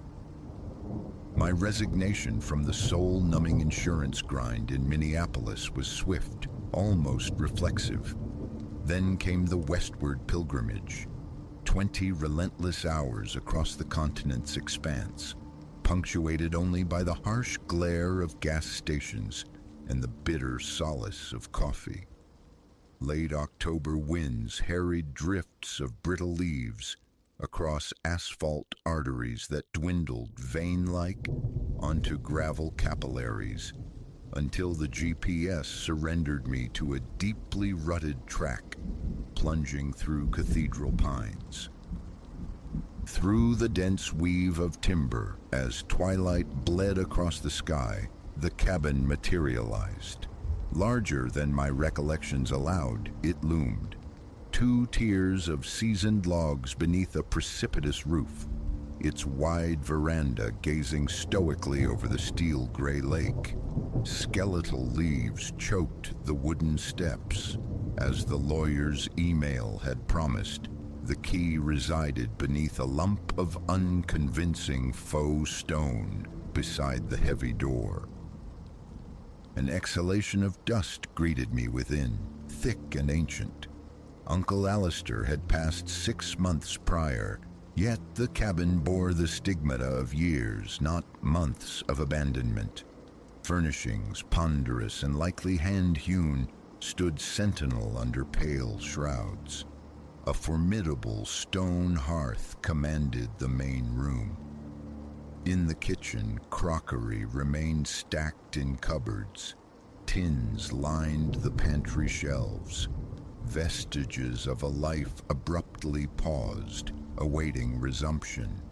My resignation from the soul-numbing insurance grind in Minneapolis was swift, almost reflexive. Then came the westward pilgrimage, 20 relentless hours across the continent's expanse, punctuated only by the harsh glare of gas stations and the bitter solace of coffee. Late October winds harried drifts of brittle leaves across asphalt arteries that dwindled vein-like onto gravel capillaries until the GPS surrendered me to a deeply rutted track plunging through cathedral pines. Through the dense weave of timber, as twilight bled across the sky, the cabin materialized. Larger than my recollections allowed, it loomed. 2 tiers of seasoned logs beneath a precipitous roof, its wide veranda gazing stoically over the steel-gray lake. Skeletal leaves choked the wooden steps. As the lawyer's email had promised, the key resided beneath a lump of unconvincing faux stone beside the heavy door. An exhalation of dust greeted me within, thick and ancient. Uncle Alistair had passed 6 months prior, yet the cabin bore the stigmata of years, not months of abandonment. Furnishings, ponderous and likely hand-hewn, stood sentinel under pale shrouds. A formidable stone hearth commanded the main room. In the kitchen, crockery remained stacked in cupboards. Tins lined the pantry shelves, vestiges of a life abruptly paused, awaiting resumption.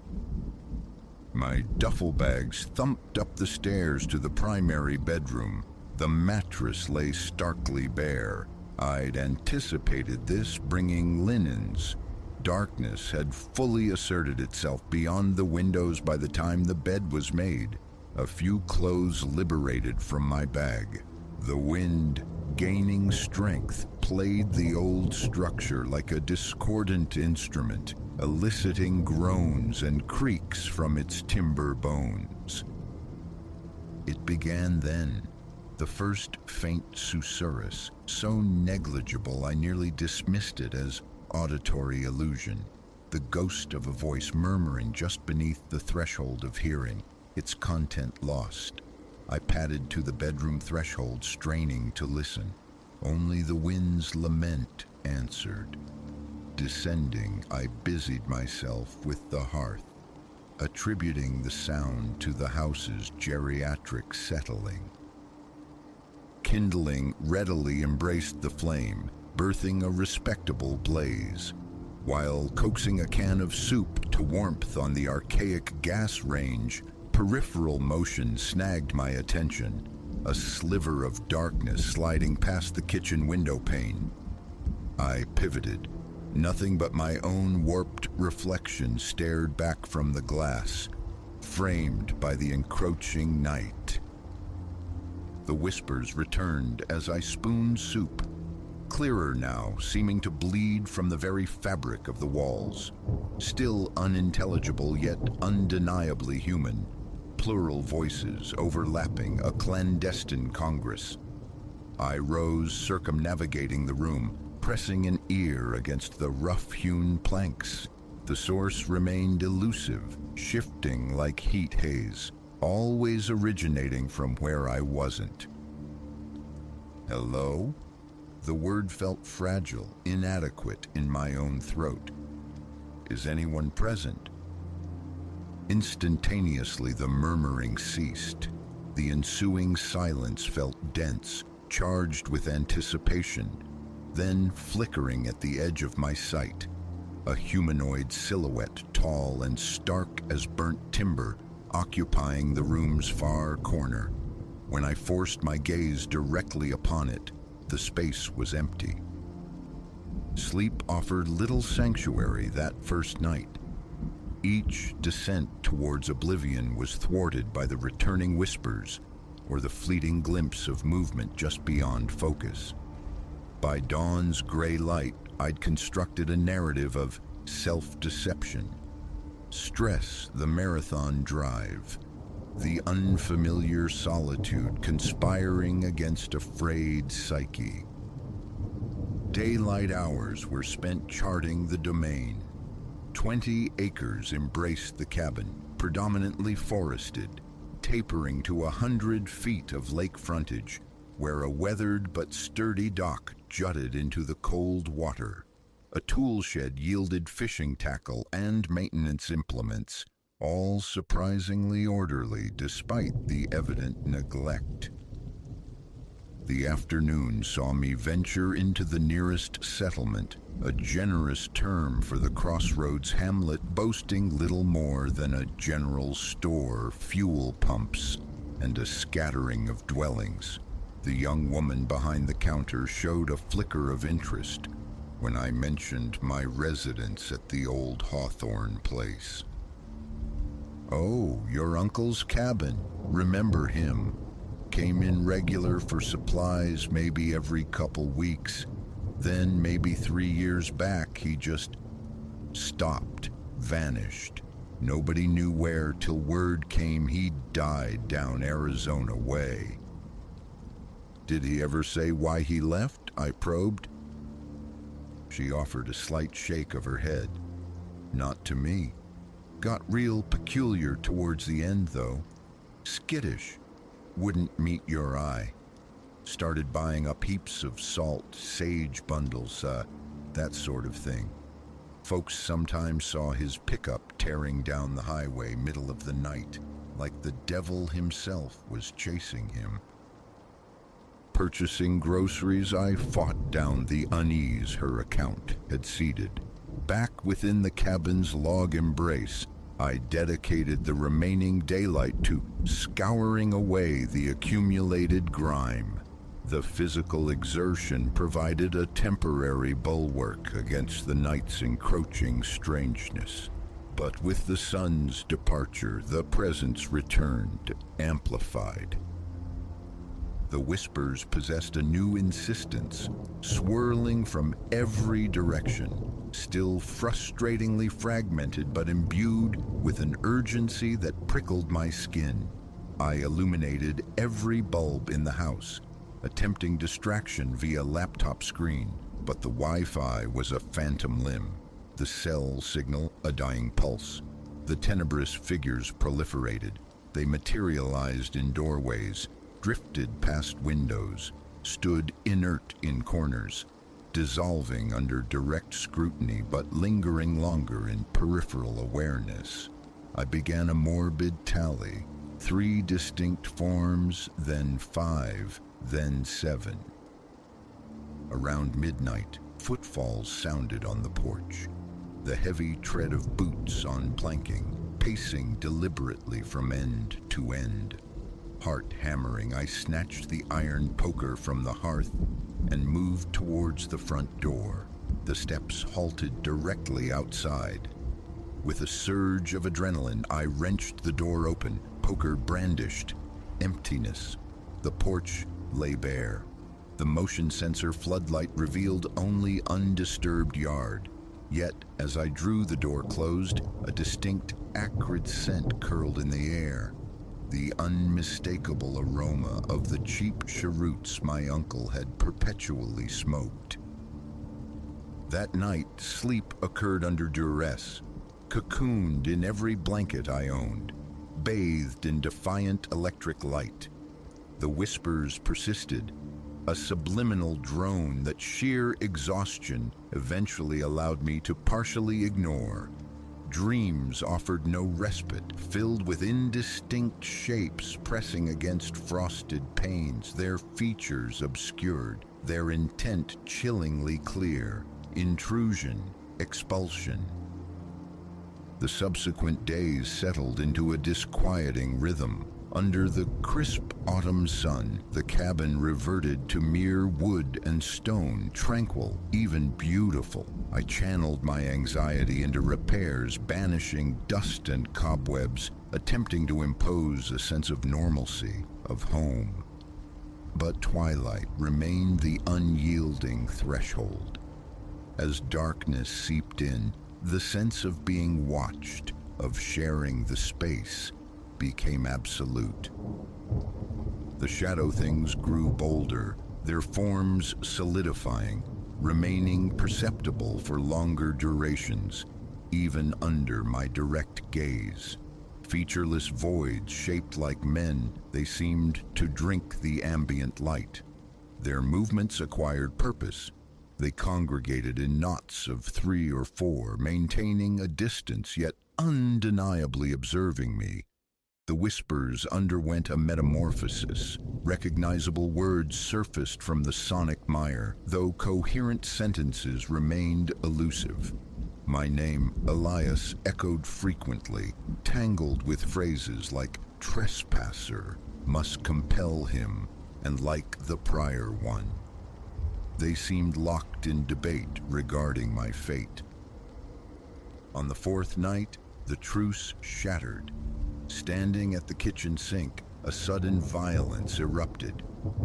My duffel bags thumped up the stairs to the primary bedroom. The mattress lay starkly bare. I'd anticipated this, bringing linens. Darkness had fully asserted itself beyond the windows by the time the bed was made. A few clothes liberated from my bag. The wind, gaining strength, played the old structure like a discordant instrument, eliciting groans and creaks from its timber bones. It began then, the first faint susurrus, so negligible I nearly dismissed it as auditory illusion, the ghost of a voice murmuring just beneath the threshold of hearing, its content lost. I padded to the bedroom threshold, straining to listen. Only the wind's lament answered. Descending, I busied myself with the hearth, attributing the sound to the house's geriatric settling. Kindling readily embraced the flame, birthing a respectable blaze. While coaxing a can of soup to warmth on the archaic gas range, peripheral motion snagged my attention, a sliver of darkness sliding past the kitchen window pane. I pivoted. Nothing but my own warped reflection stared back from the glass, framed by the encroaching night. The whispers returned as I spooned soup, clearer now, seeming to bleed from the very fabric of the walls. Still unintelligible, yet undeniably human. Plural voices overlapping, a clandestine congress. I rose, circumnavigating the room, pressing an ear against the rough-hewn planks. The source remained elusive, shifting like heat haze, always originating from where I wasn't. Hello? The word felt fragile, inadequate in my own throat. Is anyone present? Instantaneously, the murmuring ceased. The ensuing silence felt dense, charged with anticipation. Then, flickering at the edge of my sight, a humanoid silhouette, tall and stark as burnt timber, occupying the room's far corner. When I forced my gaze directly upon it, the space was empty. Sleep offered little sanctuary that first night. Each descent towards oblivion was thwarted by the returning whispers, or the fleeting glimpse of movement just beyond focus. By dawn's gray light, I'd constructed a narrative of self-deception. Stress, the marathon drive, the unfamiliar solitude conspiring against a frayed psyche. Daylight hours were spent charting the domain. 20 acres embraced the cabin, predominantly forested, tapering to 100 feet of lake frontage, where a weathered but sturdy dock jutted into the cold water. A tool shed yielded fishing tackle and maintenance implements, all surprisingly orderly despite the evident neglect. The afternoon saw me venture into the nearest settlement, a generous term for the crossroads hamlet boasting little more than a general store, fuel pumps, and a scattering of dwellings. The young woman behind the counter showed a flicker of interest when I mentioned my residence at the old Hawthorne place. "Oh, your uncle's cabin. Remember him. Came in regular for supplies maybe every couple weeks. Then maybe 3 years back he just stopped, vanished. Nobody knew where till word came he'd died down Arizona way." "Did he ever say why he left?" I probed. She offered a slight shake of her head. "Not to me. Got real peculiar towards the end, though. Skittish. Wouldn't meet your eye. Started buying up heaps of salt, sage bundles, that sort of thing. Folks sometimes saw his pickup tearing down the highway middle of the night, like the devil himself was chasing him." Purchasing groceries, I fought down the unease her account had seeded. Back within the cabin's log embrace, I dedicated the remaining daylight to scouring away the accumulated grime. The physical exertion provided a temporary bulwark against the night's encroaching strangeness. But with the sun's departure, the presence returned, amplified. The whispers possessed a new insistence, swirling from every direction, still frustratingly fragmented but imbued with an urgency that prickled my skin. I illuminated every bulb in the house, attempting distraction via laptop screen, but the Wi-Fi was a phantom limb, the cell signal a dying pulse. The tenebrous figures proliferated. They materialized in doorways, drifted past windows, stood inert in corners, dissolving under direct scrutiny but lingering longer in peripheral awareness. I began a morbid tally, 3 distinct forms, then 5, then 7. Around midnight, footfalls sounded on the porch, the heavy tread of boots on planking, pacing deliberately from end to end. Heart hammering, I snatched the iron poker from the hearth and moved towards the front door. The steps halted directly outside. With a surge of adrenaline, I wrenched the door open, poker brandished. Emptiness. The porch lay bare. The motion sensor floodlight revealed only undisturbed yard. Yet, as I drew the door closed, a distinct, acrid scent curled in the air. The unmistakable aroma of the cheap cheroots my uncle had perpetually smoked. That night, sleep occurred under duress, cocooned in every blanket I owned, bathed in defiant electric light. The whispers persisted, a subliminal drone that sheer exhaustion eventually allowed me to partially ignore. Dreams offered no respite, filled with indistinct shapes pressing against frosted panes, their features obscured, their intent chillingly clear. Intrusion, expulsion. The subsequent days settled into a disquieting rhythm. Under the crisp autumn sun, the cabin reverted to mere wood and stone, tranquil, even beautiful. I channeled my anxiety into repairs, banishing dust and cobwebs, attempting to impose a sense of normalcy, of home. But twilight remained the unyielding threshold. As darkness seeped in, the sense of being watched, of sharing the space, became absolute. The shadow things grew bolder, their forms solidifying, remaining perceptible for longer durations, even under my direct gaze. Featureless voids shaped like men, they seemed to drink the ambient light. Their movements acquired purpose. They congregated in knots of 3 or 4, maintaining a distance yet undeniably observing me. The whispers underwent a metamorphosis. Recognizable words surfaced from the sonic mire, though coherent sentences remained elusive. My name, Elias, echoed frequently, tangled with phrases like trespasser, must compel him, and like the prior one. They seemed locked in debate regarding my fate. On the 4th night, the truce shattered. Standing at the kitchen sink, a sudden violence erupted.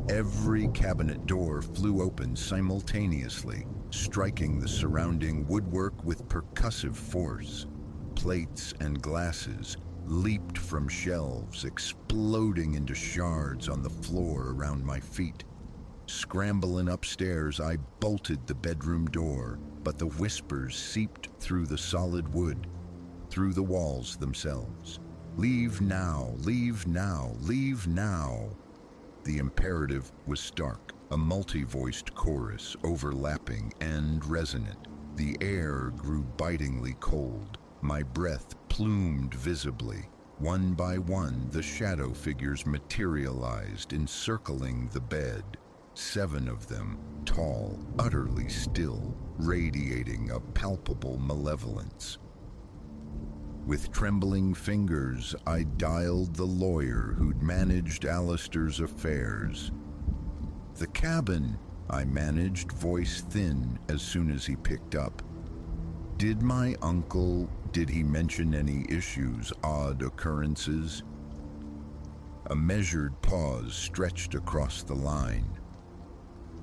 Every cabinet door flew open simultaneously, striking the surrounding woodwork with percussive force. Plates and glasses leaped from shelves, exploding into shards on the floor around my feet. Scrambling upstairs, I bolted the bedroom door, but the whispers seeped through the solid wood, through the walls themselves. Leave now, leave now, leave now. The imperative was stark, a multi-voiced chorus, overlapping and resonant. The air grew bitingly cold. My breath plumed visibly. One by one, the shadow figures materialized, encircling the bed. 7 of them, tall, utterly still, radiating a palpable malevolence. With trembling fingers, I dialed the lawyer who'd managed Alistair's affairs. "The cabin," I managed, voice thin as soon as he picked up. Did he mention any issues, odd occurrences? A measured pause stretched across the line.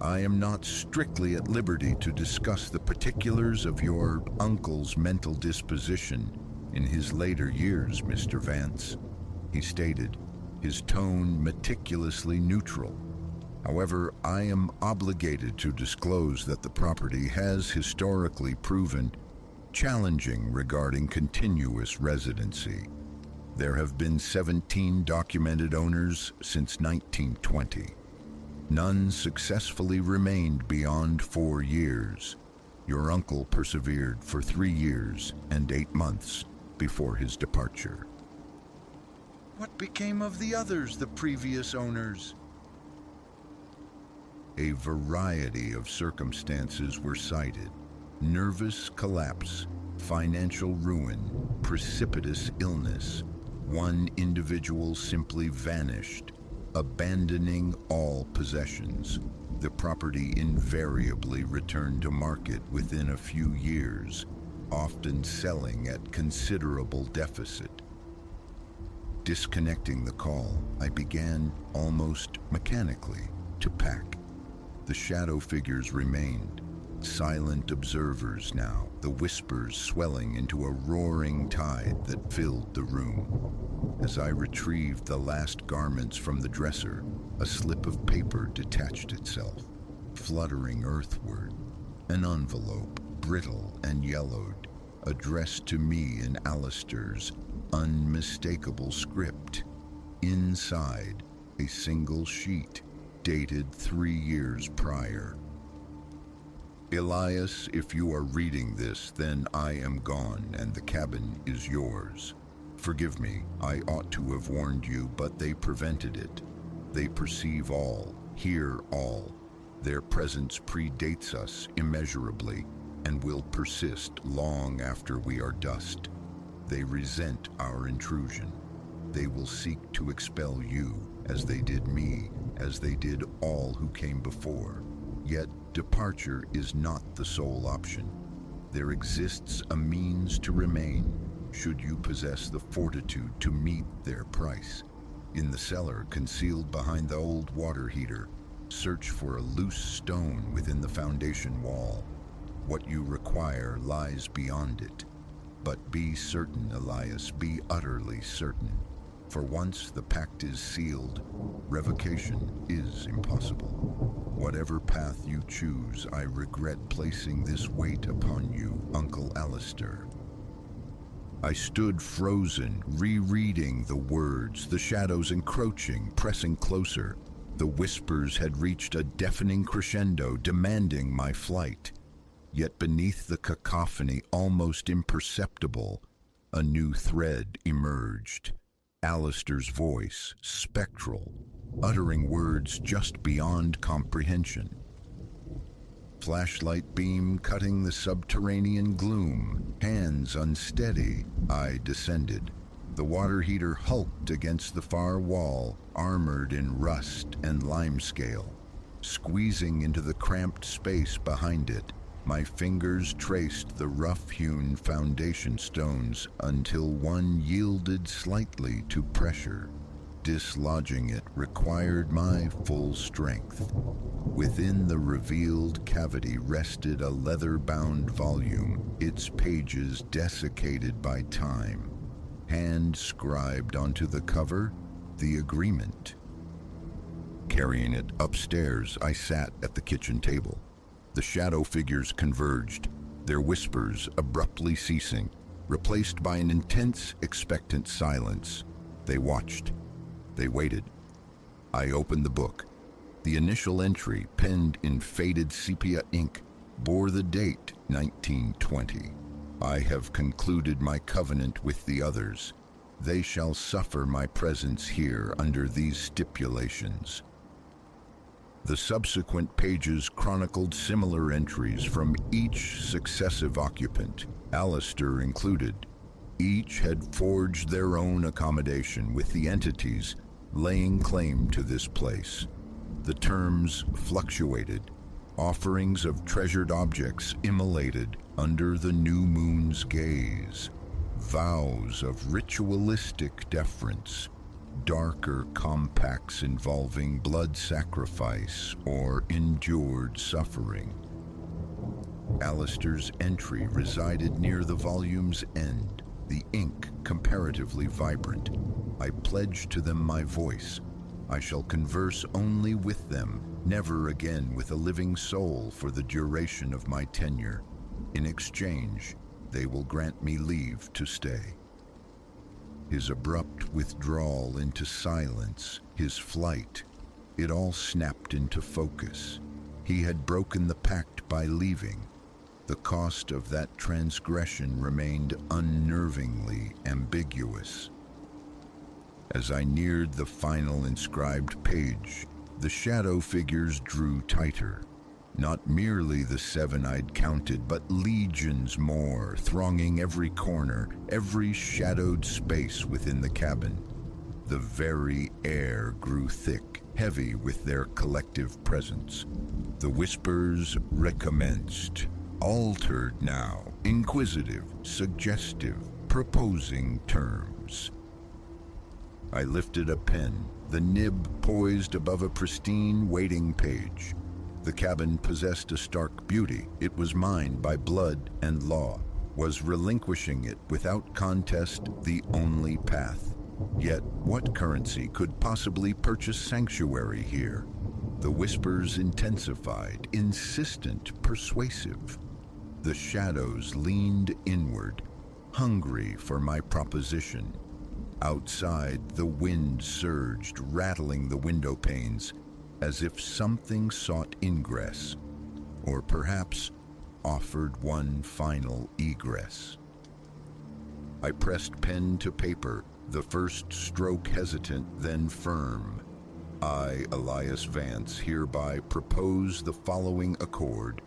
"I am not strictly at liberty to discuss the particulars of your uncle's mental disposition in his later years, Mr. Vance," he stated, his tone meticulously neutral. "However, I am obligated to disclose that the property has historically proven challenging regarding continuous residency. There have been 17 documented owners since 1920. None successfully remained beyond 4 years. Your uncle persevered for 3 years and 8 months before his departure." "What became of the others, the previous owners?" A variety of circumstances were cited. Nervous collapse, financial ruin, precipitous illness. One individual simply vanished, abandoning all possessions. The property invariably returned to market within a few years, often selling at considerable deficit. Disconnecting the call, I began, almost mechanically, to pack. The shadow figures remained, silent observers now, the whispers swelling into a roaring tide that filled the room. As I retrieved the last garments from the dresser, a slip of paper detached itself, fluttering earthward. An envelope, brittle and yellowed, addressed to me in Alistair's unmistakable script. Inside, a single sheet, dated 3 years prior. "Elias, if you are reading this, then I am gone and the cabin is yours. Forgive me, I ought to have warned you, but they prevented it. They perceive all, hear all. Their presence predates us immeasurably and will persist long after we are dust. They resent our intrusion. They will seek to expel you, as they did me, as they did all who came before. Yet departure is not the sole option. There exists a means to remain, should you possess the fortitude to meet their price. In the cellar, concealed behind the old water heater, search for a loose stone within the foundation wall. What you require lies beyond it. But be certain, Elias, be utterly certain. For once the pact is sealed, revocation is impossible. Whatever path you choose, I regret placing this weight upon you, Uncle Alistair. I stood frozen, rereading the words, the shadows encroaching, pressing closer. The whispers had reached a deafening crescendo, demanding my flight. Yet beneath the cacophony, almost imperceptible, a new thread emerged. Alistair's voice, spectral, uttering words just beyond comprehension. Flashlight beam cutting the subterranean gloom, hands unsteady, I descended. The water heater hulked against the far wall, armored in rust and limescale. Squeezing into the cramped space behind it, my fingers traced the rough-hewn foundation stones until one yielded slightly to pressure. Dislodging it required my full strength. Within the revealed cavity rested a leather-bound volume, its pages desiccated by time. Hand-scribed onto the cover, the agreement. Carrying it upstairs, I sat at the kitchen table. The shadow figures converged, their whispers abruptly ceasing, replaced by an intense, expectant silence. They watched. They waited. I opened the book. The initial entry, penned in faded sepia ink, bore the date 1920. I have concluded my covenant with the others. They shall suffer my presence here under these stipulations. The subsequent pages chronicled similar entries from each successive occupant, Alistair included. Each had forged their own accommodation with the entities laying claim to this place. The terms fluctuated, offerings of treasured objects immolated under the new moon's gaze, vows of ritualistic deference, darker compacts involving blood sacrifice or endured suffering. Alistair's entry resided near the volume's end, the ink comparatively vibrant. I pledged to them my voice. I shall converse only with them, never again with a living soul for the duration of my tenure. In exchange, they will grant me leave to stay. His abrupt withdrawal into silence, his flight, it all snapped into focus. He had broken the pact by leaving. The cost of that transgression remained unnervingly ambiguous. As I neared the final inscribed page, the shadow figures drew tighter. Not merely the 7 I'd counted, but legions more, thronging every corner, every shadowed space within the cabin. The very air grew thick, heavy with their collective presence. The whispers recommenced, altered now, inquisitive, suggestive, proposing terms. I lifted a pen, the nib poised above a pristine waiting page. The cabin possessed a stark beauty. It was mine by blood and law. Was relinquishing it without contest the only path. Yet what currency could possibly purchase sanctuary here? The whispers intensified, insistent, persuasive. The shadows leaned inward, hungry for my proposition. Outside, the wind surged, rattling the window panes, as if something sought ingress, or perhaps offered one final egress. I pressed pen to paper, the first stroke hesitant, then firm. I, Elias Vance, hereby propose the following accord.